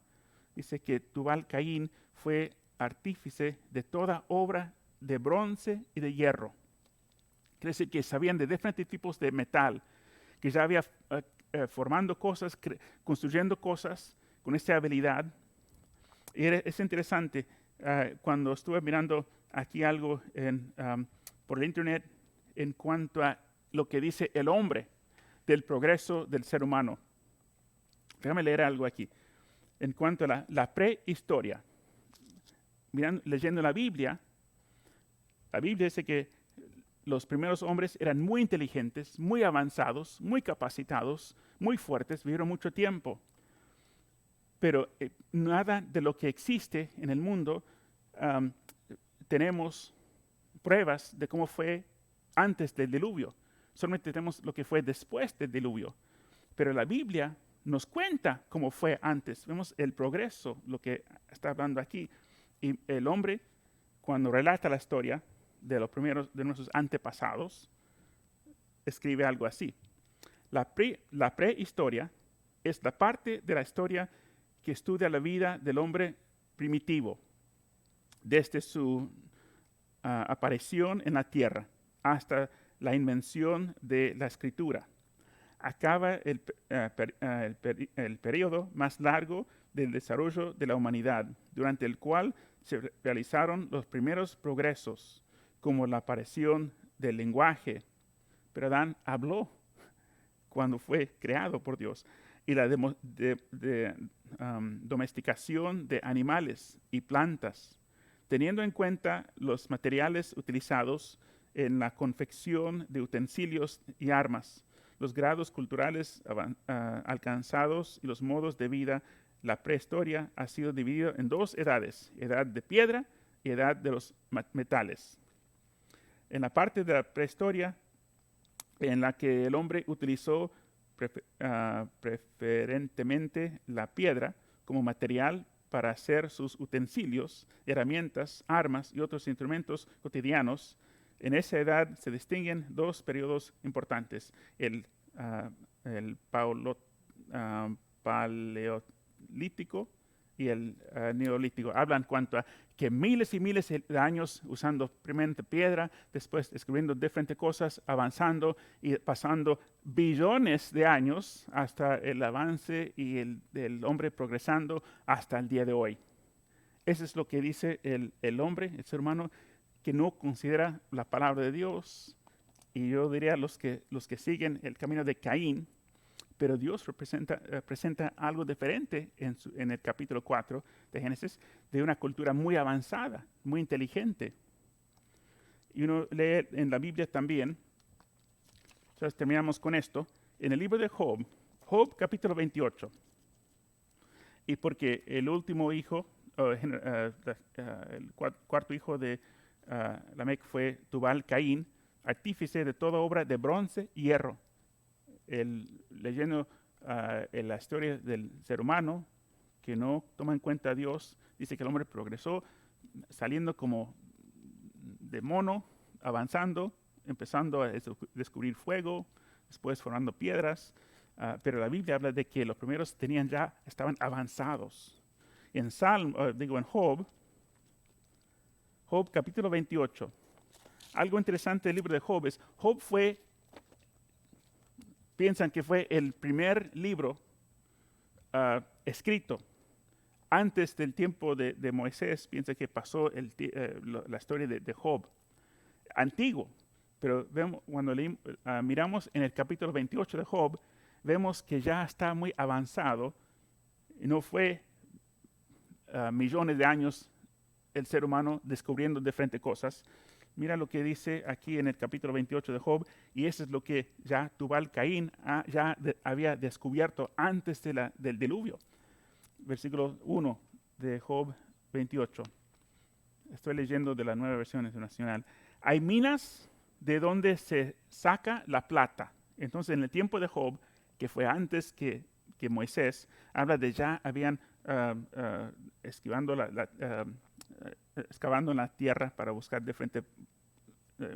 Dice que Tubal-Caín fue artífice de toda obra de bronce y de hierro. Quiere decir que sabían de diferentes tipos de metal, que ya había formando cosas, construyendo cosas con esta habilidad. Y es interesante, cuando estuve mirando aquí algo por el internet en cuanto a lo que dice el hombre del progreso del ser humano. Déjame leer algo aquí. En cuanto a la prehistoria, leyendo la Biblia dice que los primeros hombres eran muy inteligentes, muy avanzados, muy capacitados, muy fuertes, vivieron mucho tiempo. Pero nada de lo que existe en el mundo tenemos pruebas de cómo fue antes del diluvio. Solamente tenemos lo que fue después del diluvio. Pero la Biblia nos cuenta cómo fue antes. Vemos el progreso, lo que está hablando aquí. Y el hombre, cuando relata la historia de los primeros de nuestros antepasados, escribe algo así. La prehistoria es la parte de la historia que estudia la vida del hombre primitivo, desde su aparición en la tierra hasta la invención de la escritura. Acaba el periodo más largo del desarrollo de la humanidad, durante el cual se realizaron los primeros progresos, como la aparición del lenguaje. Pero Adán habló cuando fue creado por Dios, y la domesticación de animales y plantas, teniendo en cuenta los materiales utilizados en la confección de utensilios y armas, los grados culturales alcanzados y los modos de vida. La prehistoria ha sido dividida en 2 edades, edad de piedra y edad de los metales. En la parte de la prehistoria en la que el hombre utilizó preferentemente la piedra como material para hacer sus utensilios, herramientas, armas y otros instrumentos cotidianos, En esa edad se distinguen dos periodos importantes, el paleolítico y el neolítico. Hablan cuanto a que miles y miles de años usando primeramente piedra, después descubriendo diferentes cosas, avanzando y pasando billones de años hasta el avance y el hombre progresando hasta el día de hoy. Eso es lo que dice el hombre, el ser humano, que no considera la palabra de Dios. Y yo diría los que siguen el camino de Caín, pero Dios presenta algo diferente en el capítulo 4 de Génesis, de una cultura muy avanzada, muy inteligente. Y uno lee en la Biblia también, entonces terminamos con esto, en el libro de Job, capítulo 28. Y porque el último hijo, el cuarto hijo de Lamec fue Tubal Caín, artífice de toda obra de bronce y hierro. Leyendo en la historia del ser humano, que no toma en cuenta a Dios, dice que el hombre progresó saliendo como de mono, avanzando, empezando a descubrir fuego, después formando piedras, pero la Biblia habla de que los primeros estaban avanzados. En Job capítulo 28, algo interesante del libro de Job es, piensan que fue el primer libro escrito antes del tiempo de Moisés. Piensan que pasó la historia de Job, antiguo. Pero cuando miramos en el capítulo 28 de Job, vemos que ya está muy avanzado. Y no fue millones de años el ser humano descubriendo diferentes cosas. Mira lo que dice aquí en el capítulo 28 de Job, y eso es lo que ya Tubal Caín había descubierto antes del diluvio. Versículo 1 de Job 28. Estoy leyendo de la Nueva Versión Internacional. Hay minas de donde se saca la plata. Entonces, en el tiempo de Job, que fue antes que Moisés, habla de ya habían excavando en la tierra para buscar diferentes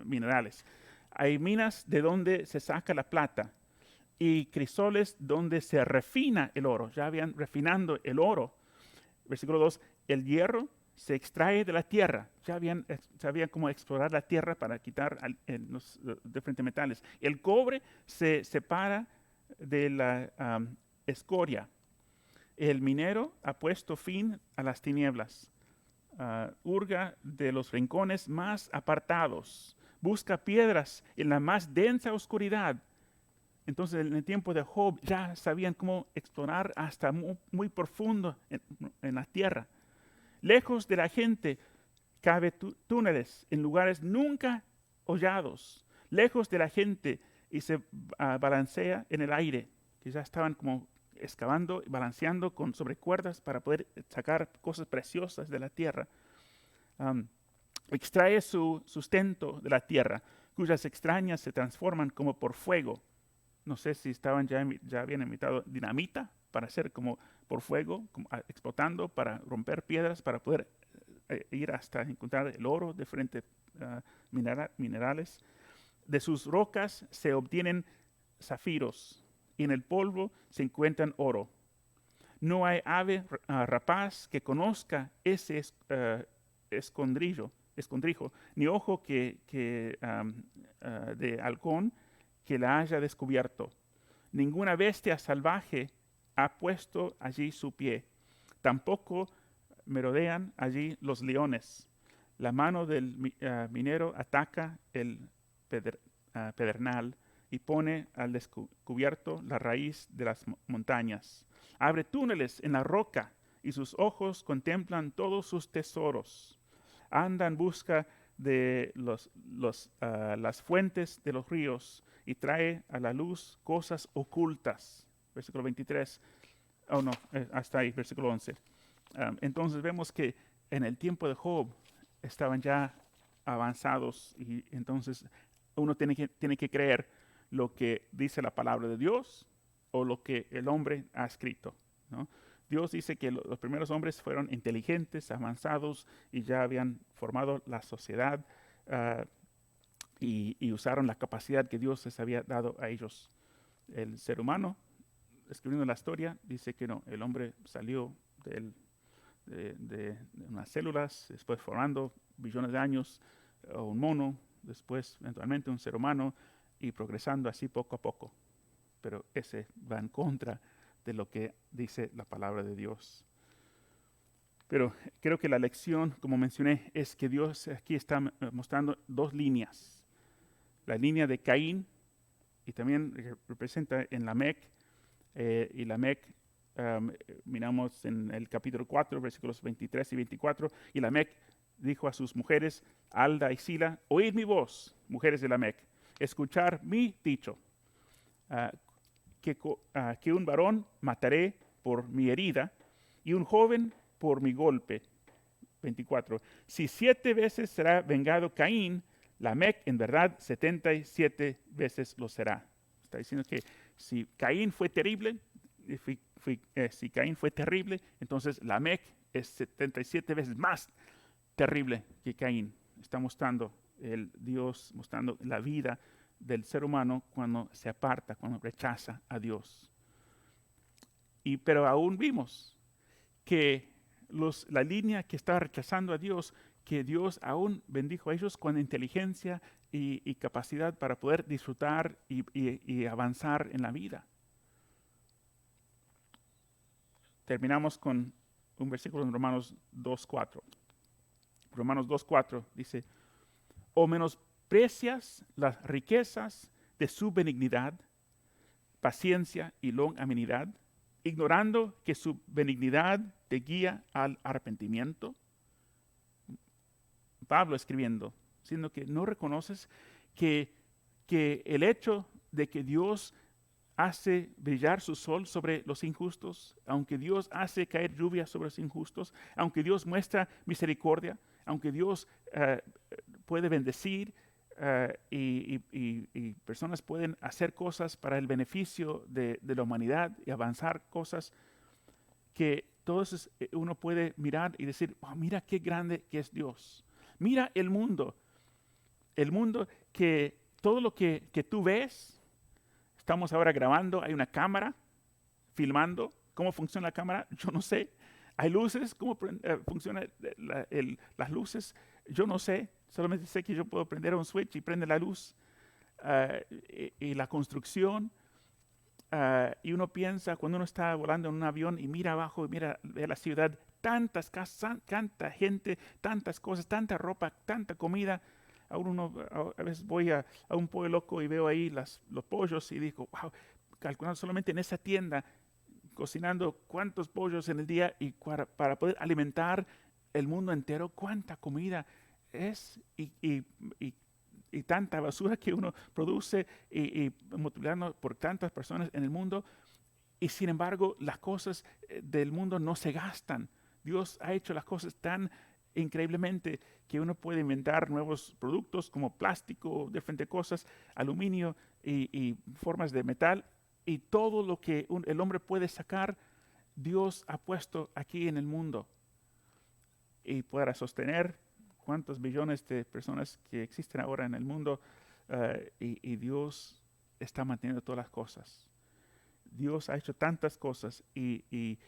minerales. Hay minas de donde se saca la plata y crisoles donde se refina el oro. Ya habían refinando el oro. Versículo 2, el hierro se extrae de la tierra. Ya sabían cómo explorar la tierra para quitar los diferentes metales. El cobre se separa de la escoria. El minero ha puesto fin a las tinieblas. Hurga de los rincones más apartados. Busca piedras en la más densa oscuridad. Entonces, en el tiempo de Job ya sabían cómo explorar hasta muy profundo en la tierra. Lejos de la gente, cabe túneles en lugares nunca hollados. Lejos de la gente y se balancea en el aire, que ya estaban como excavando y balanceando sobre cuerdas para poder sacar cosas preciosas de la tierra. Extrae su sustento de la tierra, cuyas extrañas se transforman como por fuego. No sé si ya habían inventado dinamita para hacer como por fuego, explotando para romper piedras, para poder ir hasta encontrar el oro, diferentes minerales. De sus rocas se obtienen zafiros, y en el polvo se encuentran oro. No hay ave rapaz que conozca ese escondrijo, ni ojo de halcón que la haya descubierto. Ninguna bestia salvaje ha puesto allí su pie. Tampoco merodean allí los leones. La mano del minero ataca el pedernal y pone al descubierto la raíz de las montañas. Abre túneles en la roca y sus ojos contemplan todos sus tesoros. Anda en busca de las fuentes de los ríos y trae a la luz cosas ocultas. Versículo 23. Hasta ahí, versículo 11. Entonces vemos que en el tiempo de Job estaban ya avanzados y entonces uno tiene que creer lo que dice la palabra de Dios o lo que el hombre ha escrito, ¿no? Dios dice que los primeros hombres fueron inteligentes, avanzados y ya habían formado la sociedad y usaron la capacidad que Dios les había dado a ellos. El ser humano, escribiendo la historia, dice que no, el hombre salió de unas células, después formando billones de años, un mono, después eventualmente un ser humano, y progresando así poco a poco. Pero ese va en contra de lo que dice la palabra de Dios. Pero creo que la lección, como mencioné, es que Dios aquí está mostrando dos líneas. La línea de Caín, y también representa en Lamec, y Lamec, miramos en el capítulo 4, versículos 23 y 24, y Lamec dijo a sus mujeres, Alda y Sila, oíd mi voz, mujeres de Lamec, escuchar mi dicho, que un varón mataré por mi herida, y un joven por mi golpe. 24. Si 7 veces será vengado Caín, Lamec en verdad 77 veces lo será. Está diciendo que si Caín fue terrible, entonces Lamec es 77 veces más terrible que Caín. Está mostrando el Dios, mostrando la vida del ser humano cuando se aparta, cuando rechaza a Dios. Pero aún vimos que la línea que estaba rechazando a Dios, que Dios aún bendijo a ellos con inteligencia y capacidad para poder disfrutar y avanzar en la vida. Terminamos con un versículo en Romanos 2:4. Romanos 2:4 dice, o menosprecias las riquezas de su benignidad, paciencia y longanimidad, ignorando que su benignidad te guía al arrepentimiento. Pablo escribiendo, diciendo que no reconoces que el hecho de que Dios hace brillar su sol sobre los injustos, aunque Dios hace caer lluvia sobre los injustos, aunque Dios muestra misericordia, aunque Dios puede bendecir y personas pueden hacer cosas para el beneficio de la humanidad y avanzar cosas, que todo eso uno puede mirar y decir, oh, mira qué grande que es Dios. Mira el mundo que todo lo que tú ves. Estamos ahora grabando, hay una cámara filmando. ¿Cómo funciona la cámara? Yo no sé. Hay luces, ¿cómo funcionan las luces? Yo no sé. Solamente sé que yo puedo prender un switch y prende la luz. Y la construcción. Y uno piensa, cuando uno está volando en un avión y mira abajo y ve la ciudad, tantas casas, tanta gente, tantas cosas, tanta ropa, tanta comida. A veces voy a un pollo loco y veo ahí los pollos y digo, wow, calculando solamente en esa tienda, cocinando cuántos pollos en el día y para poder alimentar el mundo entero, cuánta comida es y tanta basura que uno produce y multiplicando por tantas personas en el mundo. Y sin embargo, las cosas del mundo no se gastan. Dios ha hecho las cosas tan increíblemente que uno puede inventar nuevos productos como plástico, diferentes cosas, aluminio y formas de metal, y todo lo que el hombre puede sacar, Dios ha puesto aquí en el mundo. Y para sostener cuántos billones de personas que existen ahora en el mundo, y Dios está manteniendo todas las cosas. Dios ha hecho tantas cosas y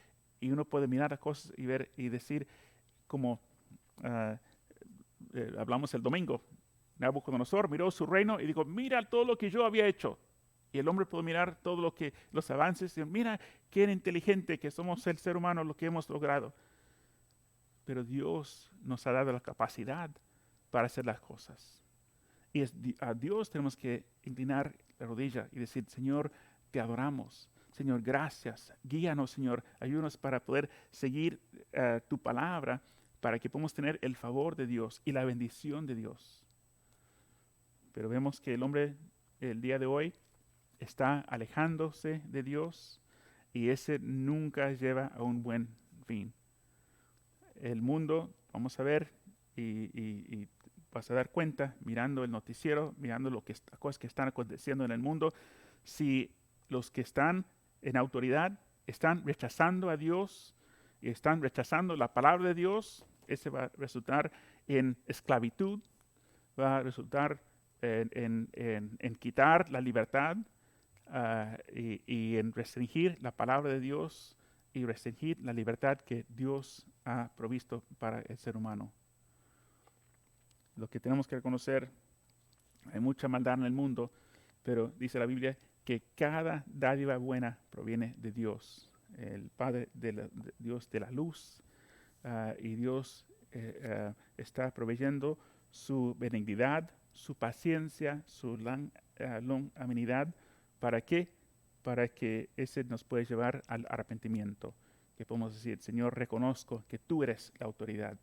uno puede mirar las cosas y ver y decir como hablamos el domingo, Nabucodonosor miró su reino y dijo, mira todo lo que yo había hecho. Y el hombre puede mirar todo los avances y mira qué inteligente que somos el ser humano, lo que hemos logrado. Pero Dios nos ha dado la capacidad para hacer las cosas. Y a Dios tenemos que inclinar la rodilla y decir, Señor, te adoramos. Señor, gracias. Guíanos, Señor. Ayúdanos para poder seguir tu palabra, para que podamos tener el favor de Dios y la bendición de Dios. Pero vemos que el hombre el día de hoy está alejándose de Dios y ese nunca lleva a un buen fin. El mundo, vamos a ver y vas a dar cuenta mirando el noticiero, mirando las cosas que están aconteciendo en el mundo, si los que están en autoridad están rechazando a Dios y están rechazando la palabra de Dios, ese va a resultar en esclavitud, va a resultar en quitar la libertad y en restringir la palabra de Dios y restringir la libertad que Dios ha provisto para el ser humano. Lo que tenemos que reconocer, hay mucha maldad en el mundo, pero dice la Biblia que cada dádiva buena proviene de Dios, el Padre de Dios de la luz, y Dios está proveyendo su benignidad, su paciencia, su longanimidad. ¿Para qué? Para que ese nos pueda llevar al arrepentimiento. Que podemos decir, Señor, reconozco que tú eres la autoridad.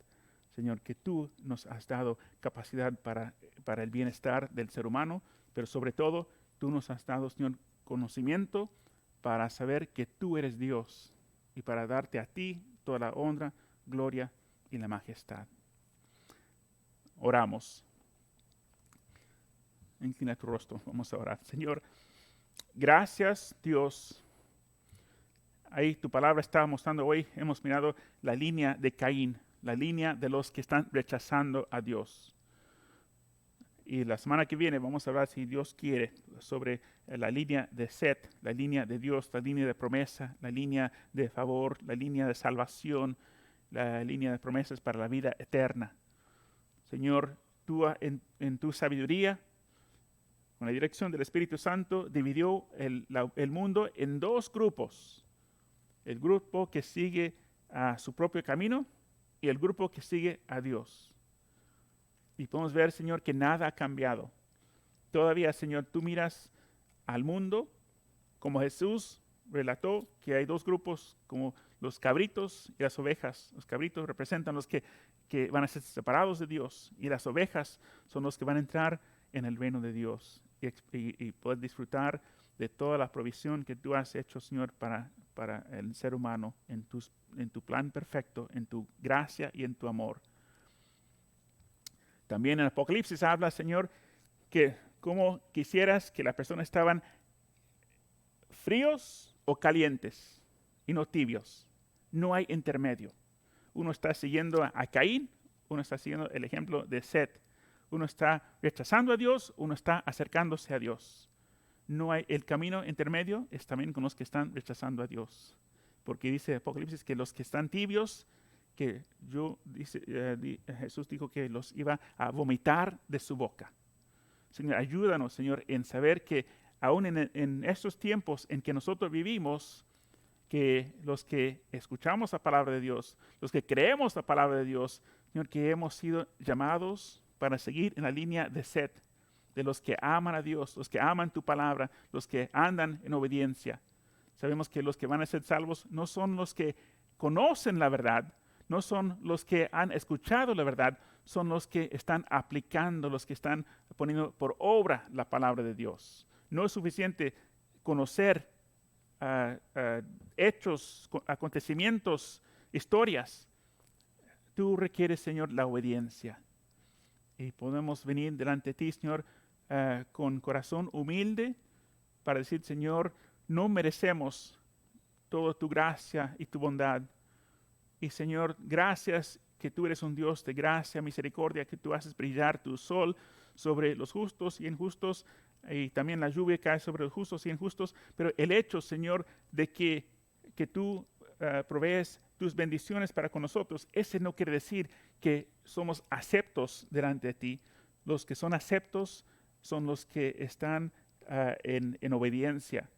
Señor, que tú nos has dado capacidad para el bienestar del ser humano, pero sobre todo, tú nos has dado, Señor, conocimiento para saber que tú eres Dios y para darte a ti toda la honra, gloria y la majestad. Oramos. Inclina tu rostro, vamos a orar. Señor, gracias, Dios. Ahí tu palabra estaba mostrando hoy, hemos mirado la línea de Caín, la línea de los que están rechazando a Dios. Y la semana que viene vamos a hablar, si Dios quiere, sobre la línea de Set, la línea de Dios, la línea de promesa, la línea de favor, la línea de salvación, la línea de promesas para la vida eterna. Señor, tú en tu sabiduría, con la dirección del Espíritu Santo, dividió el mundo en dos grupos. El grupo que sigue a su propio camino y el grupo que sigue a Dios. Y podemos ver, Señor, que nada ha cambiado. Todavía, Señor, tú miras al mundo como Jesús relató que hay dos grupos, como los cabritos y las ovejas. Los cabritos representan los que van a ser separados de Dios y las ovejas son los que van a entrar en el reino de Dios y poder disfrutar de toda la provisión que tú has hecho, Señor, para el ser humano en tu plan perfecto, en tu gracia y en tu amor. También en Apocalipsis habla, Señor, que como quisieras que las personas estaban fríos o calientes y no tibios. No hay intermedio. Uno está siguiendo a Caín, uno está siguiendo el ejemplo de Set. Uno está rechazando a Dios, uno está acercándose a Dios. No hay el camino intermedio, es también con los que están rechazando a Dios. Porque dice Apocalipsis que los que están tibios, que Jesús dijo que los iba a vomitar de su boca. Señor, ayúdanos, Señor, en saber que aún en estos tiempos en que nosotros vivimos, que los que escuchamos la palabra de Dios, los que creemos la palabra de Dios, Señor, que hemos sido llamados para seguir en la línea de Set, de los que aman a Dios, los que aman tu palabra, los que andan en obediencia. Sabemos que los que van a ser salvos no son los que conocen la verdad, no son los que han escuchado la verdad, son los que están aplicando, los que están poniendo por obra la palabra de Dios. No es suficiente conocer hechos, acontecimientos, historias. Tú requieres, Señor, la obediencia. Y podemos venir delante de ti, Señor, con corazón humilde para decir, Señor, no merecemos toda tu gracia y tu bondad. Y Señor, gracias que tú eres un Dios de gracia, misericordia, que tú haces brillar tu sol sobre los justos y injustos, y también la lluvia cae sobre los justos y injustos. Pero el hecho, Señor, de que tú provees tus bendiciones para con nosotros, ese no quiere decir que somos aceptos delante de ti. Los que son aceptos son los que están en obediencia,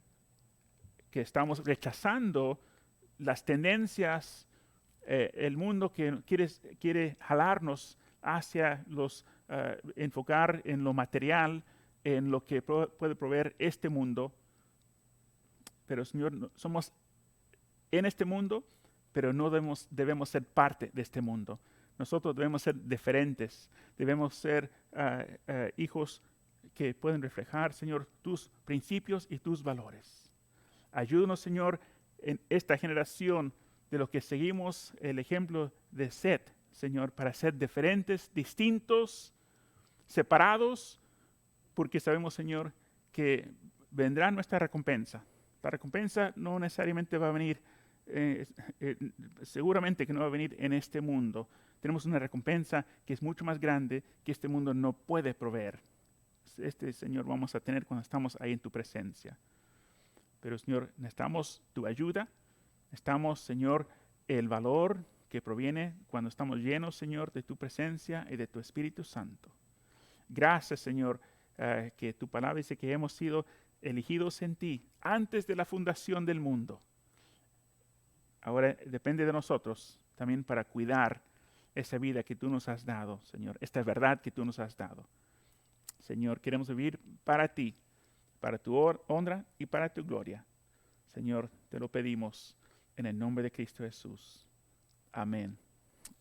que estamos rechazando las tendencias, el mundo que quiere jalarnos hacia enfocar en lo material, en lo que puede proveer este mundo. Pero Señor, somos en este mundo, pero no debemos ser parte de este mundo. Nosotros debemos ser diferentes, debemos ser hijos que pueden reflejar, Señor, tus principios y tus valores. Ayúdanos, Señor, en esta generación de los que seguimos el ejemplo de Set, Señor, para ser diferentes, distintos, separados, porque sabemos, Señor, que vendrá nuestra recompensa. La recompensa no necesariamente va a venir, seguramente que no va a venir en este mundo. Tenemos una recompensa que es mucho más grande que este mundo no puede proveer. Señor, vamos a tener cuando estamos ahí en tu presencia. Pero, Señor, necesitamos tu ayuda. Necesitamos, Señor, el valor que proviene cuando estamos llenos, Señor, de tu presencia y de tu Espíritu Santo. Gracias, Señor, que tu palabra dice que hemos sido elegidos en ti antes de la fundación del mundo. Ahora depende de nosotros también para cuidar esa vida que tú nos has dado, Señor, esta verdad que tú nos has dado. Señor, queremos vivir para ti, para tu honra y para tu gloria. Señor, te lo pedimos en el nombre de Cristo Jesús. Amén.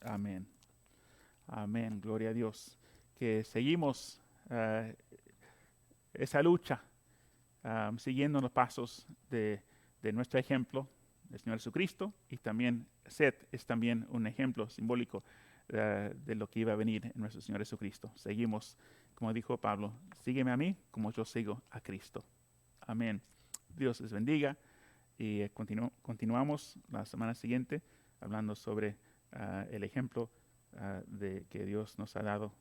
Amén. Amén. Gloria a Dios. Que seguimos esa lucha siguiendo los pasos de nuestro ejemplo, del Señor Jesucristo, y también Seth es también un ejemplo simbólico de lo que iba a venir en nuestro Señor Jesucristo. Seguimos, como dijo Pablo, sígueme a mí como yo sigo a Cristo. Amén. Dios les bendiga y continuamos la semana siguiente hablando sobre el ejemplo de que Dios nos ha dado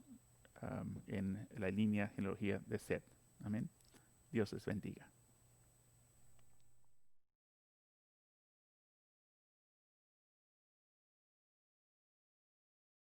en la línea genealogía de Seth. Amén. Dios les bendiga.